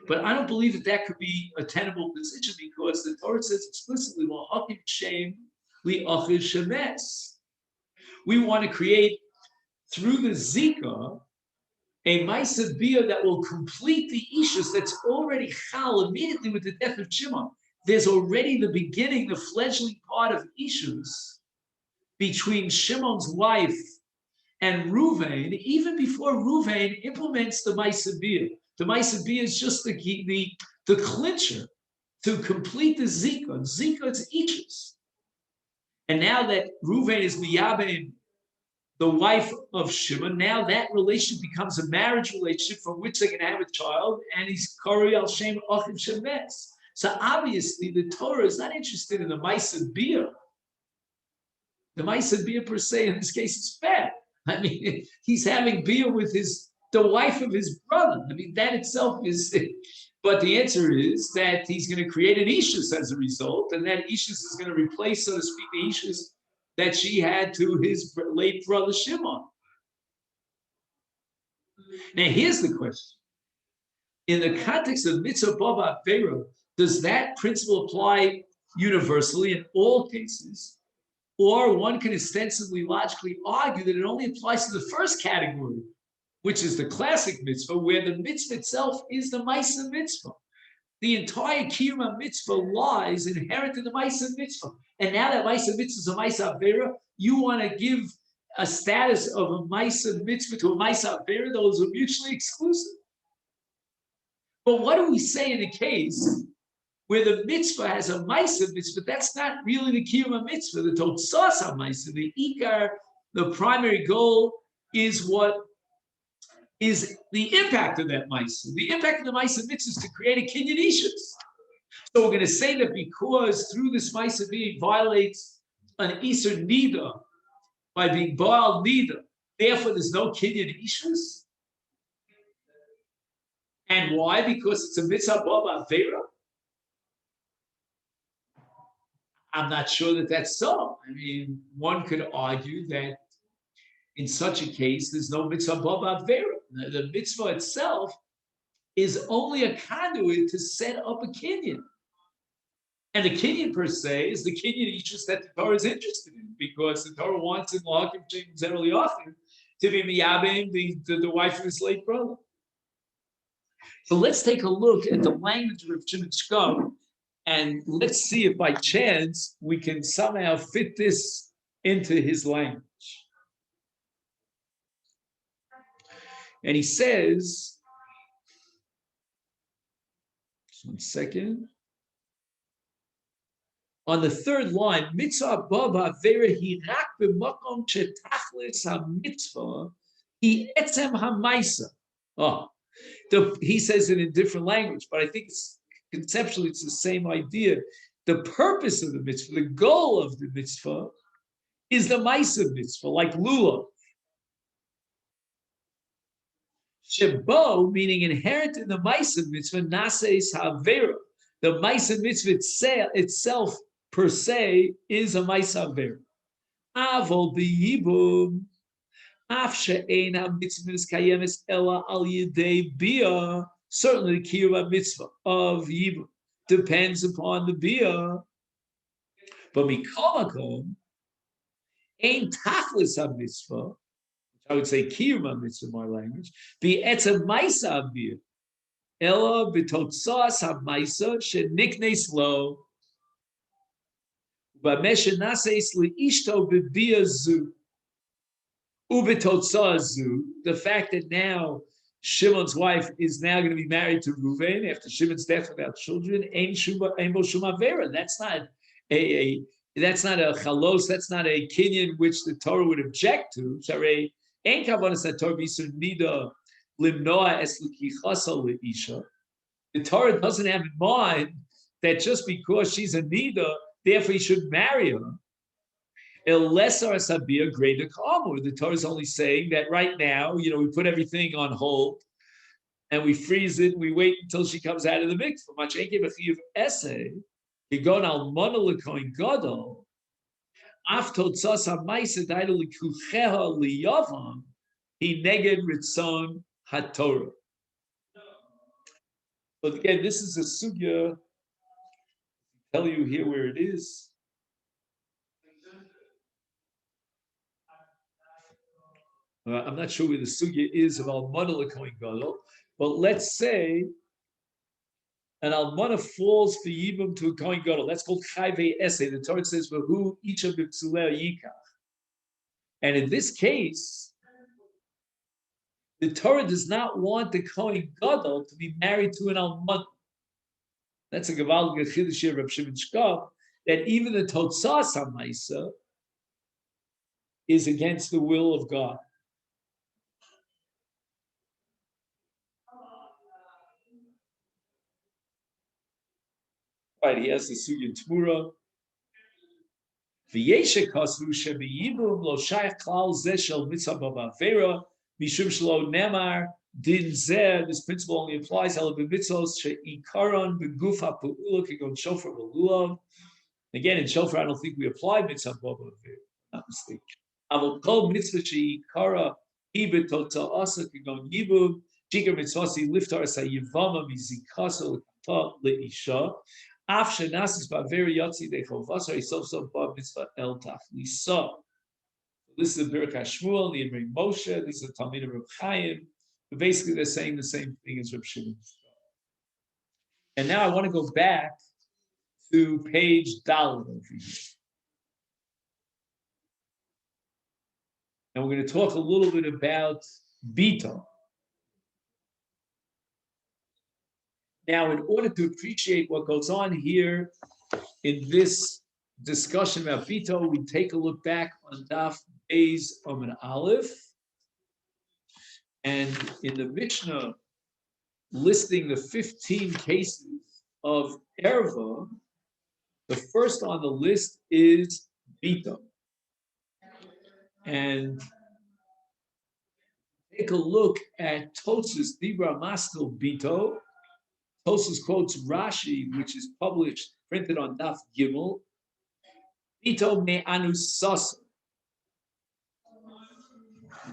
But I don't believe that that could be a tenable position because the Torah says explicitly, we want to create through the Zika a Maisa Bia that will complete the Ishus that's already chal immediately with the death of Shimon. There's already the beginning, the fledgling part of Ishus between Shimon's wife and Ruvain, even before Ruvain implements the Maisa Bia. The Maisa Bia is just the clincher to complete the Zika. Zika is Ishus. And now that Ruvain is Miyabein, the wife of Shimon, now that relationship becomes a marriage relationship from which they can have a child, and he's Kori al Shem Achim Shemes. So obviously the Torah is not interested in the Maisa Bia. The Maisa Bia per se in this case is fat. I mean, he's having Bia with the wife of his brother. I mean, that itself is, but the answer is that he's going to create an Ishus as a result, and that Ishus is going to replace, so to speak, the Ishus that she had to his late brother Shimon. Now, here's the question. In the context of mitzvah bava Pharaoh, does that principle apply universally in all cases? Or one can ostensibly logically argue that it only applies to the first category, which is the classic mitzvah, where the mitzvah itself is the Maisa mitzvah. The entire Kiyum mitzvah lies inherent in the Maisa mitzvah. And now that Maisa mitzvah is a Maisa Avera, you want to give a status of a Maisa mitzvah to a Maisa Avera, those are mutually exclusive. But what do we say in a case where the mitzvah has a Maisa mitzvah? That's not really the Kiyum mitzvah, the Totsas HaMaisa, the Ikar, the primary goal is what is the impact of that Maisa. The impact of the Maisa mitzvah is to create a Kinyan Ishus. So we're going to say that because through this Maisa being violates an Isser Nida by being Baal Nida, therefore there's no Kinyan Ishus. And why? Because it's a mitzvah baba Avera. I'm not sure that that's so. I mean, one could argue that in such a case, there's no mitzvah baba Avera. The mitzvah itself is only a conduit to set up a kinyan. And the kinyan per se is the kinyan ishus that the Torah is interested in, because the Torah wants in Lakim generally often to be miyabim, the wife of his late brother. So let's take a look at the language of Shimon Shkar And let's see if by chance we can somehow fit this into his language. And he says, just 1 second. On the third line, mitzvah bava vera hirak b'makom chetachlis ha-mitzvah hi etzem ha-maisa. Oh, he says it in different language, but I think it's conceptually it's the same idea. The purpose of the mitzvah, the goal of the mitzvah, is the maisa mitzvah, like lulav. Shebo, meaning inherent in the maisa mitzvah, naseis havera. The maisa mitzvah itself per se is a maisa havera. Avol b'yibum, af she'ein ha-mitzvah kayemes ela al yedei bia. Certainly, the kiyum mitzvah of yibum depends upon the bia. But mikol makom, ein tachlis ha-mitzvah, I would say kiyum mitzvah in my language, be etzem maisa bia. Ella b'totzas ha-maisa sheniknes lo b'meshenaseis li'ishto b'bia zu ub'totzas zu. The fact that now Shimon's wife is now going to be married to Reuven after Shimon's death without children. Ein bo shum avera. That's not a chalos. That's not a kinyan which the Torah would object to. Sharei ein kavanas haTorah b'isur nida limnoa es l'kichasa leisha. The Torah doesn't have in mind that just because she's a nida, therefore he should marry her. The Torah is only saying that right now, we put everything on hold and we freeze it and we wait until she comes out of the mikvah. But again, this is a sugya. I'll tell you here where it is. I'm not sure where the sugya is of almana l'kohen gadol, but let's say an almana falls for yibum to a kohen gadol. That's called chayvei esay. The Torah says for who each of b'psulei yikach. And in this case, the Torah does not want the kohen gadol to be married to an almana. That's a gavaldig chiddush of Reb Shimon Shkop, that even the totzas hamaisa is against the will of God. Right, he has the sugya tmura. V'yeshe kasvu shebiyibum lo shayach klal zeh shel mitzvah b'avera mishum shelo nemar din zeh. This principle only applies halav b'mitzvos she'ikaron b'guf ha'pu'ula kegon shofar v'lulav. Again, in shofar, I don't think we apply mitzvah b'avera. Not mistaken. Avol kol mitzvah she'ikara ibet totza'asa kegon yibum shikar mitzvasi liftar sa yivama mizikasa le'isha. Af shenasis ba'avera yatzi dechovasa yisof sof ba mitzvah el tachlisa. This is the Birkat Shmuel, the Imrei Moshe. This is the Talmid of Reb Chaim. But basically, they're saying the same thing as Reb Shimon. And now I want to go back to page Dalet over here. And we're going to talk a little bit about Bita. Now, in order to appreciate what goes on here in this discussion about Bito, we take a look back on Daf Beis Amud Aleph. And in the Mishnah, listing the 15 cases of Erva, the first on the list is Bito. And take a look at Tosfos Dibra Maskel Bito. Tosfos quotes Rashi, which is published, printed on Daf Gimel. Bito me anusasa.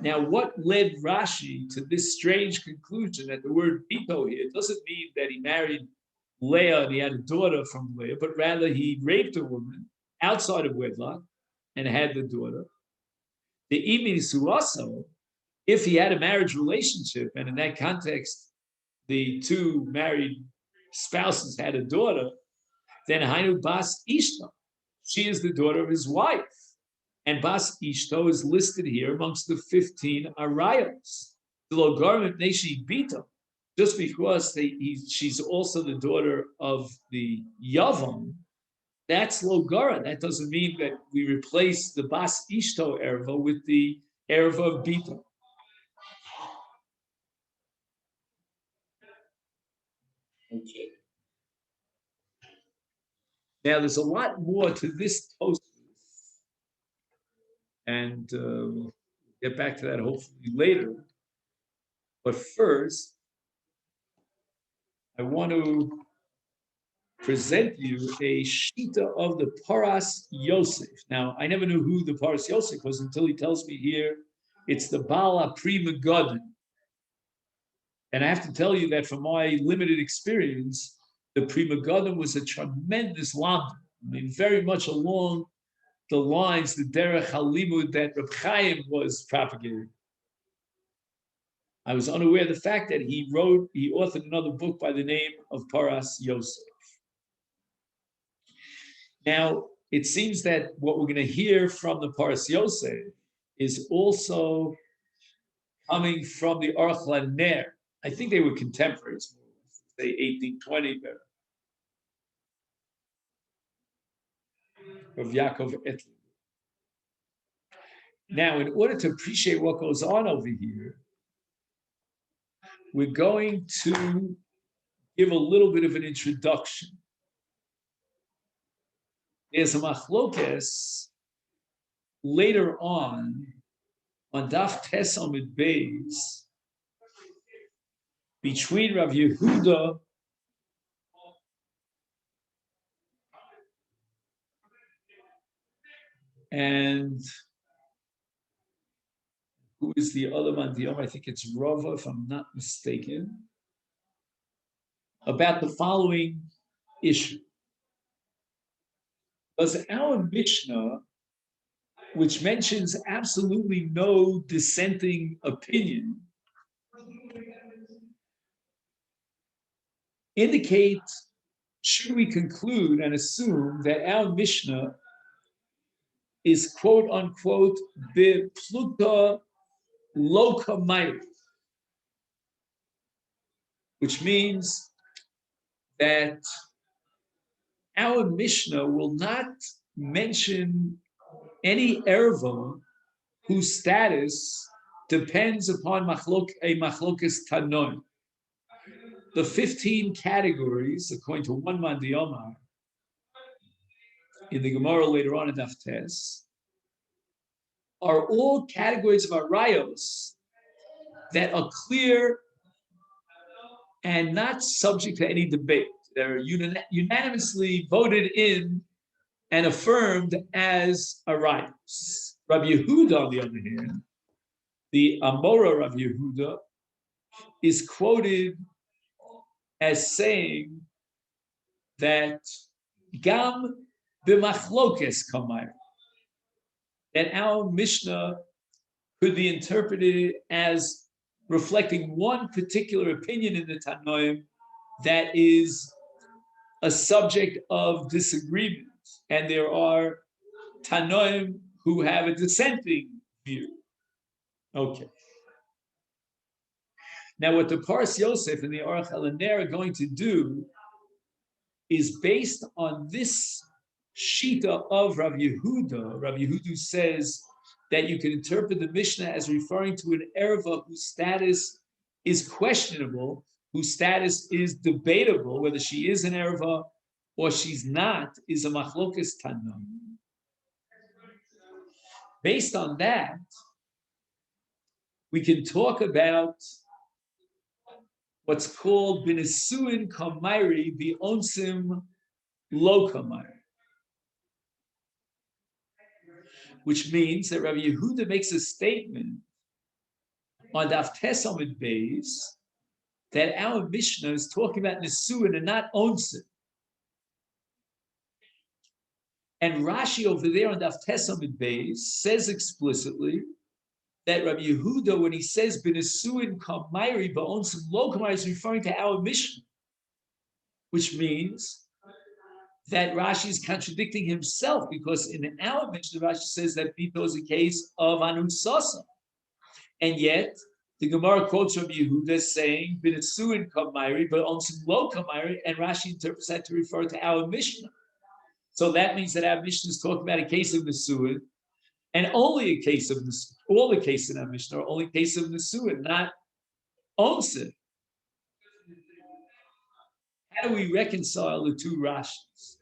Now, what led Rashi to this strange conclusion that the word Bito here doesn't mean that he married Leah and he had a daughter from Leah, but rather he raped a woman outside of wedlock and had the daughter. The Imin Suaso, if he had a marriage relationship, and in that context, the two married spouses had a daughter, then Hainu Bas Ishto. She is the daughter of his wife. And Bas Ishto is listed here amongst the 15 Arayos. The Logarment Neshi Bito, just because she's also the daughter of the Yavam, that's Logara. That doesn't mean that we replace the Bas Ishto Erva with the Erva of Bito. Okay. Now, there's a lot more to this Tosfos, and we'll get back to that hopefully later. But first, I want to present you a shita of the Paras Yosef. Now, I never knew who the Paras Yosef was until he tells me here it's the Bala Pri Megadon. And I have to tell you that from my limited experience, the Pri Megadon was a tremendous lamb. I mean, very much along the lines, the Derech Halimud that Reb Chaim was propagating. I was unaware of the fact that he authored another book by the name of Paras Yosef. Now, it seems that what we're going to hear from the Paras Yosef is also coming from the Aruch LaNer. I think they were contemporaries, say 1820, of Yaakov Etli. Now, in order to appreciate what goes on over here, we're going to give a little bit of an introduction. There's a machlokes later on Daf Tes Amud Beis between Rav Yehuda and who is the other man? I think it's Rava, if I'm not mistaken, about the following issue. Does our Mishnah, which mentions absolutely no dissenting opinion, indicate, should we conclude and assume that our Mishnah is quote unquote the Pluta Loka Mairi, which means that our Mishnah will not mention any erva whose status depends upon a machlokas tanon. The 15 categories, according to one man Diyomar, in the Gemara later on in Daf Tes, are all categories of arayos that are clear and not subject to any debate. They're unanimously voted in and affirmed as arayos. Rabbi Yehuda, on the other hand, the Amora Rabbi Yehuda, is quoted as saying that Gam b'machlokes kamayr, that our Mishnah could be interpreted as reflecting one particular opinion in the Tanoim that is a subject of disagreement, and there are Tanoim who have a dissenting view. Okay. Now, what the Paras Yosef and the Aruch LaNer are going to do is based on this shita of Rav Yehuda. Rav Yehuda says that you can interpret the Mishnah as referring to an erva whose status is questionable, whose status is debatable, whether she is an erva or she's not, is a machlokas tanam. Based on that, we can talk about what's called binisuin kamairi bionsim lo kamairi, which means that Rabbi Yehuda makes a statement on Daf Tes Amud Beis that our Mishnah is talking about nisuin and not onsim. And Rashi over there on Daf Tes Amud Beis says explicitly that Rabbi Yehuda, when he says binisuin kamairi ba'onsim lo kamairi, is referring to our Mishnah, which means that Rashi is contradicting himself, because in our Mishnah, Rashi says that Bito is a case of Anunsasa. And yet, the Gemara quotes from Yehuda saying, B'nesuin kamayri, but on some low kamayri, and Rashi interprets that to refer to our Mishnah. So that means that our Mishnah is talking about a case of Nesuin, and only a case of Nesuin. All the cases in our Mishnah are only a case of Nesuin, not Onsin. How do we reconcile the two Rashis?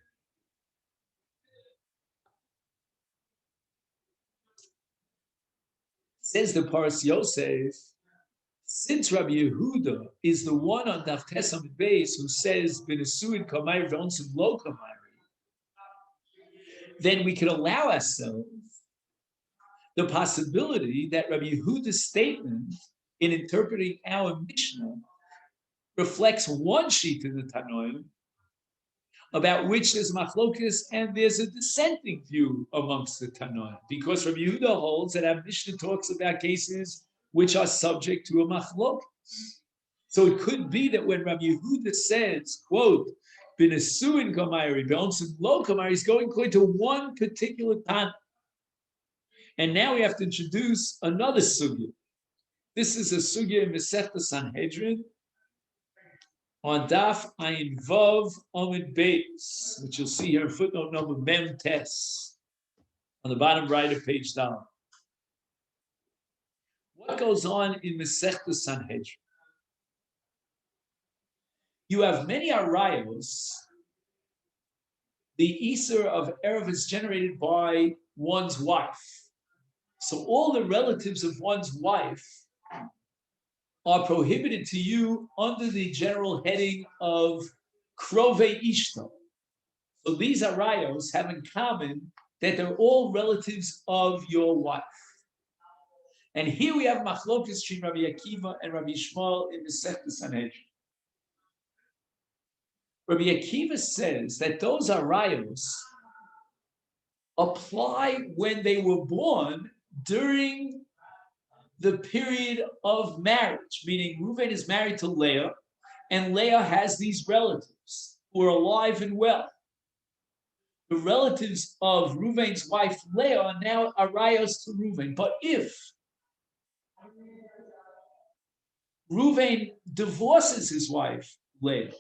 Says the Paras Yosef, since Rabbi Yehuda is the one on Daf Tesam Beis who says B'nesuin kamayri v'onsim lo kamayri, then we can allow ourselves the possibility that Rabbi Yehuda's statement in interpreting our Mishnah reflects one sheet in the Tanoim about which there's machlokas and there's a dissenting view amongst the Tanoim, because Rabbi Yehuda holds that our Mishnah talks about cases which are subject to a machlokas. So it could be that when Rabbi Yehuda says, quote, B'nesuin kamayri, b'onsim lo kamayri, he's going according to one particular Tana. And now we have to introduce another sugya. This is a sugya in Masechet Sanhedrin on Daf Ayin Vav Amud Beis, which you'll see here in footnote number Mem Tes, on the bottom right of page down. What goes on in Masechet Sanhedrin? You have many arayos. The Isser of Erev is generated by one's wife. So all the relatives of one's wife are prohibited to you under the general heading of Krove Ishto. So these arayos have in common that they're all relatives of your wife. And here we have machlokas between Rabbi Akiva and Rabbi Shmuel in the Masechet Sanhedrin. Rabbi Akiva says that those arayos apply when they were born during the period of marriage, meaning Reuven is married to Leah, and Leah has these relatives who are alive and well. The relatives of Reuven's wife Leah are now arayos to Reuven. But if Reuven divorces his wife Leah,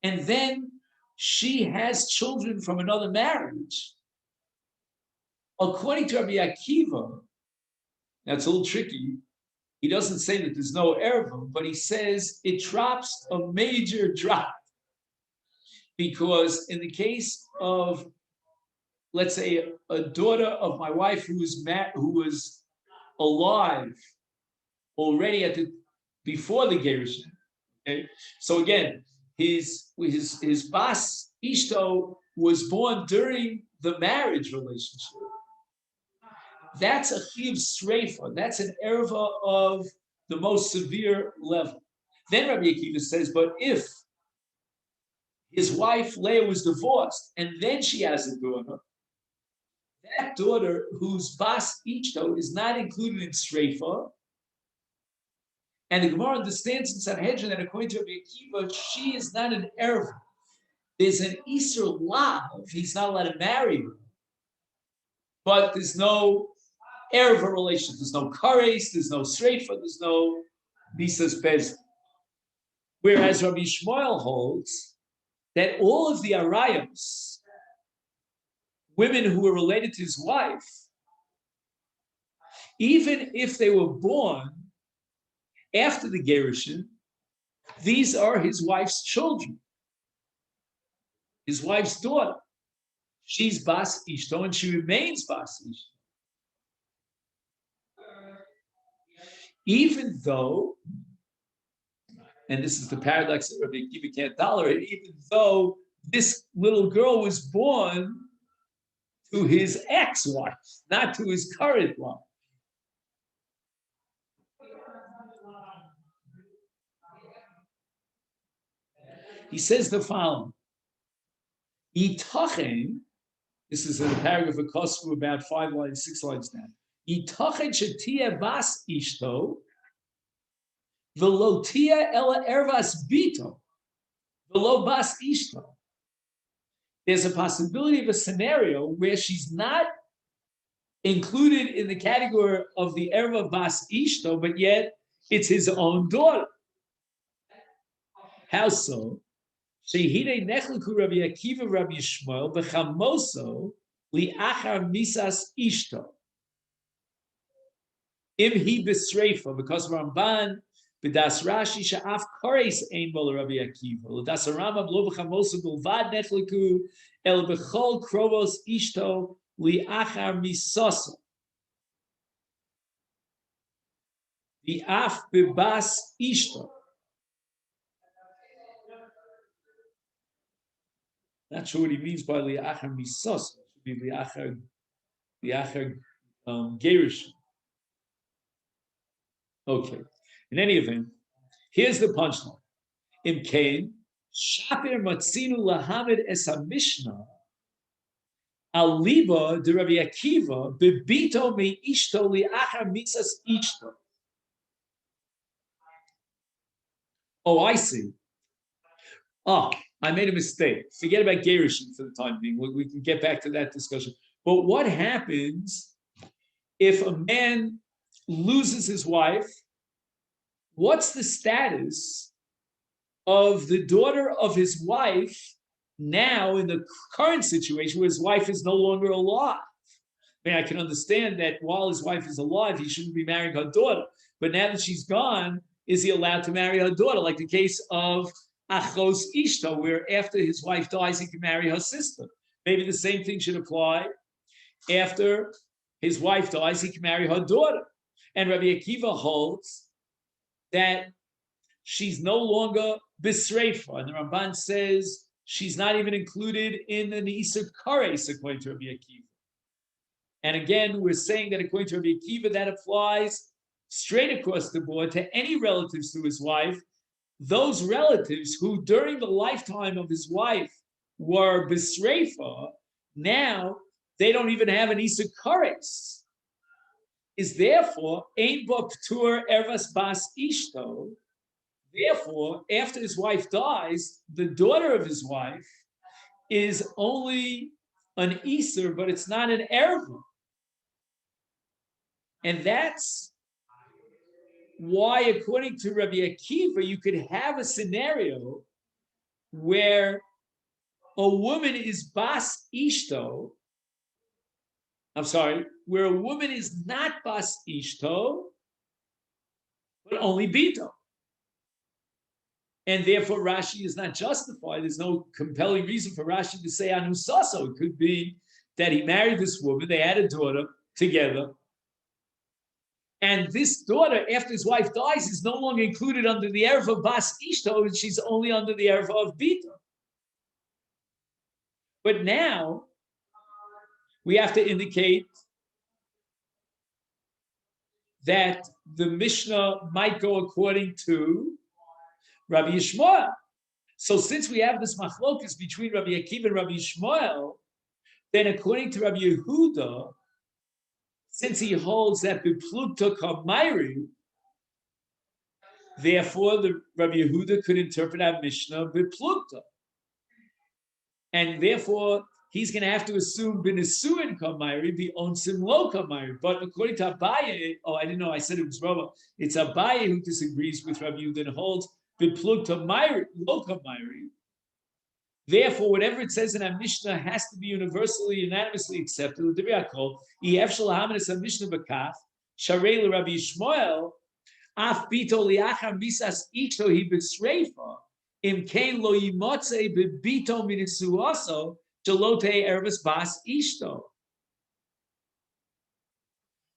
and then she has children from another marriage, according to Rabbi Akiva, that's a little tricky. He doesn't say that there's no erva, but he says it drops a major drop. Because in the case of, let's say, a daughter of my wife who was alive already before the gerushin, okay? So again, his bas Ishto was born during the marriage relationship. That's a chiv sreifa. That's an erva of the most severe level. Then Rabbi Akiva says, but if his wife Leah was divorced and then she has a daughter, that daughter whose bas Ishto is not included in sreifa, and the Gemara understands in Sanhedrin that according to Rabbi Akiva, she is not an erva. There's an Isser lav, he's not allowed to marry her, but there's no erva relation. There's no kares, there's no sreifa, there's no bisas bez. Whereas Rabbi Shmuel holds that all of the arayos, women who were related to his wife, even if they were born after the gerushin, these are his wife's children, his wife's daughter. She's bas ishto and she remains bas ishto. Even though, and this is the paradox that Rabbi Akiva can't tolerate, even though this little girl was born to his ex-wife, not to his current wife. He says the following. Yitachen, this is in a paragraph of Kosvu about 5 lines, 6 lines down. Yitachen shetia bas ishto, velotia ela ervas bito, velo bas ishto. there's a possibility of a scenario where she's not included in the category of the Erva Bas Ishto, but yet it's his own daughter. How so? Shehide nechleku Rabbi Akiva Rabbi Yishmael b'chamoso li'achar misas ishto. Im he b'sreifa, because Ramban b'das Rashi sha'af kores ein bol Rabbi Akiva l'das Rambam lo b'chamoso b'lvad nechleku el b'chol krovos ishto li'achar misaso. Li'af b'bas ishto. Not sure what he means by li'achar misos. It should be li'achar gerish. Okay. In any event, here's the punchline. Im kain shapir matzinu lahamid es hamishna al liba de Rabbi Akiva bebito me ishto li'achar misas ishto. Oh, I see. Oh, I made a mistake. Forget about gerushin for the time being. We can get back to that discussion. But what happens if a man loses his wife? What's the status of the daughter of his wife now in the current situation where his wife is no longer alive? I mean, I can understand that while his wife is alive, he shouldn't be marrying her daughter. But now that she's gone, is he allowed to marry her daughter? Like the case of Achos Ishto, where after his wife dies, he can marry her sister. Maybe the same thing should apply. After his wife dies, he can marry her daughter. And Rabbi Akiva holds that she's no longer Bisreifa. And the Ramban says she's not even included in the Nisur Kares, according to Rabbi Akiva. And again, we're saying that according to Rabbi Akiva, that applies straight across the board to any relatives to his wife. Those relatives who during the lifetime of his wife were Bisreifa, now they don't even have an Isur Kares. Is therefore Ein Bo P'tur Ervas Bas Ishto. Therefore, after his wife dies, the daughter of his wife is only an Isur, but it's not an Erva. And that's why, according to Rabbi Akiva, you could have a scenario where a woman is Bas Ishto. I'm sorry, where a woman is not Bas Ishto, but only Bito. And therefore, Rashi is not justified. There's no compelling reason for Rashi to say Anusaso. It could be that he married this woman, they had a daughter together, and this daughter, after his wife dies, is no longer included under the Erev of Bas Ishto, and she's only under the Erev of Bito. But now, we have to indicate that the Mishnah might go according to Rabbi Yishmael. So since we have this machlokus between Rabbi Akiva and Rabbi Yishmael, then according to Rabbi Yehuda, since he holds that Biplukta Kamairi, therefore the Rabbi Yehuda could interpret our Mishnah Biplukta. And therefore, he's going to have to assume Binisuin Kamairi, the Onsim Lo Kamairi. But according to Abaye, I didn't know, I said it was Rava. It's Abaye who disagrees with Rabbi Yehuda and holds Biplukta Lo Kamairi. Therefore, whatever it says in our Mishnah has to be universally, unanimously accepted. Mishnah Bakaf, Sharei Rabbi Yishmael, Af Bito Liachar Misas Ishto Hi B'Sreifa, Im Kein Lo Yimotze B'Bito Minisuaso, Jalote Ervis Bas Ishto.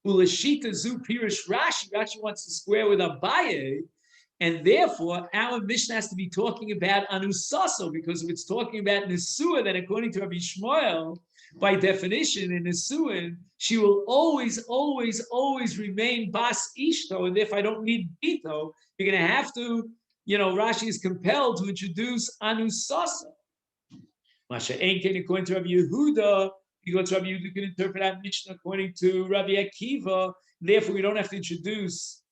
Ulashita Zu Pirish Rashi. Rashi wants to square with Abaye. And therefore, our Mishnah has to be talking about Anusaso, because if it's talking about Nesua, then according to Rabbi Shmuel, by definition, in Nesuin, she will always, always, always remain Bas Ishto, and if I don't need Bito, you're going to have to, Rashi is compelled to introduce Anusaso. Masha Enken, according to Rabbi Yehuda, because Rabbi Yehuda can interpret that Mishnah according to Rabbi Akiva, therefore we don't have to introduce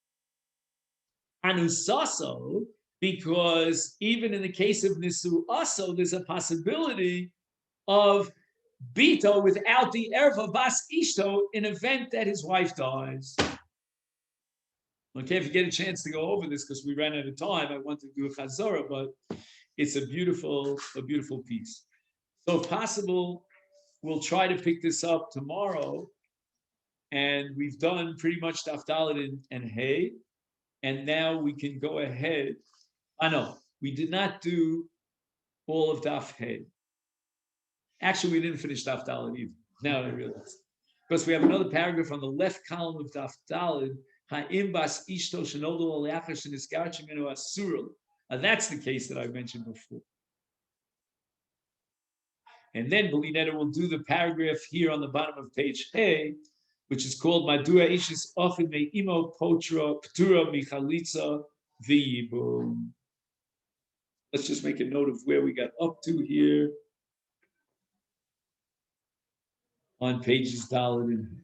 Anusaso, because even in the case of Nisu Aso, there's a possibility of Bito without the Erva Bas Ishto in event that his wife dies. Okay, if you get a chance to go over this, because we ran out of time, I want to do a chazorah, but it's a beautiful piece. So if possible, we'll try to pick this up tomorrow. And we've done pretty much Daf Dalet and Hey. And now we can go ahead. I know, we did not do all of Daf Hey. Actually, we didn't finish Daf Dalet either. Now I realize. Because we have another paragraph on the left column of Daf Dalet. Ha'im bas ishto shenodu aleachar sheniskarch minu asurul. That's the case that I mentioned before. And then Belinetta will do the paragraph here on the bottom of page A, which is called Madua Ishis Ofid Me'imo Potra Ptura Michalitza V'Yibum. Let's just make a note of where we got up to here on pages Dalet and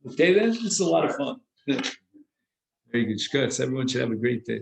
okay, then this is a lot of fun. Very good. Shkutz. Everyone should have a great day.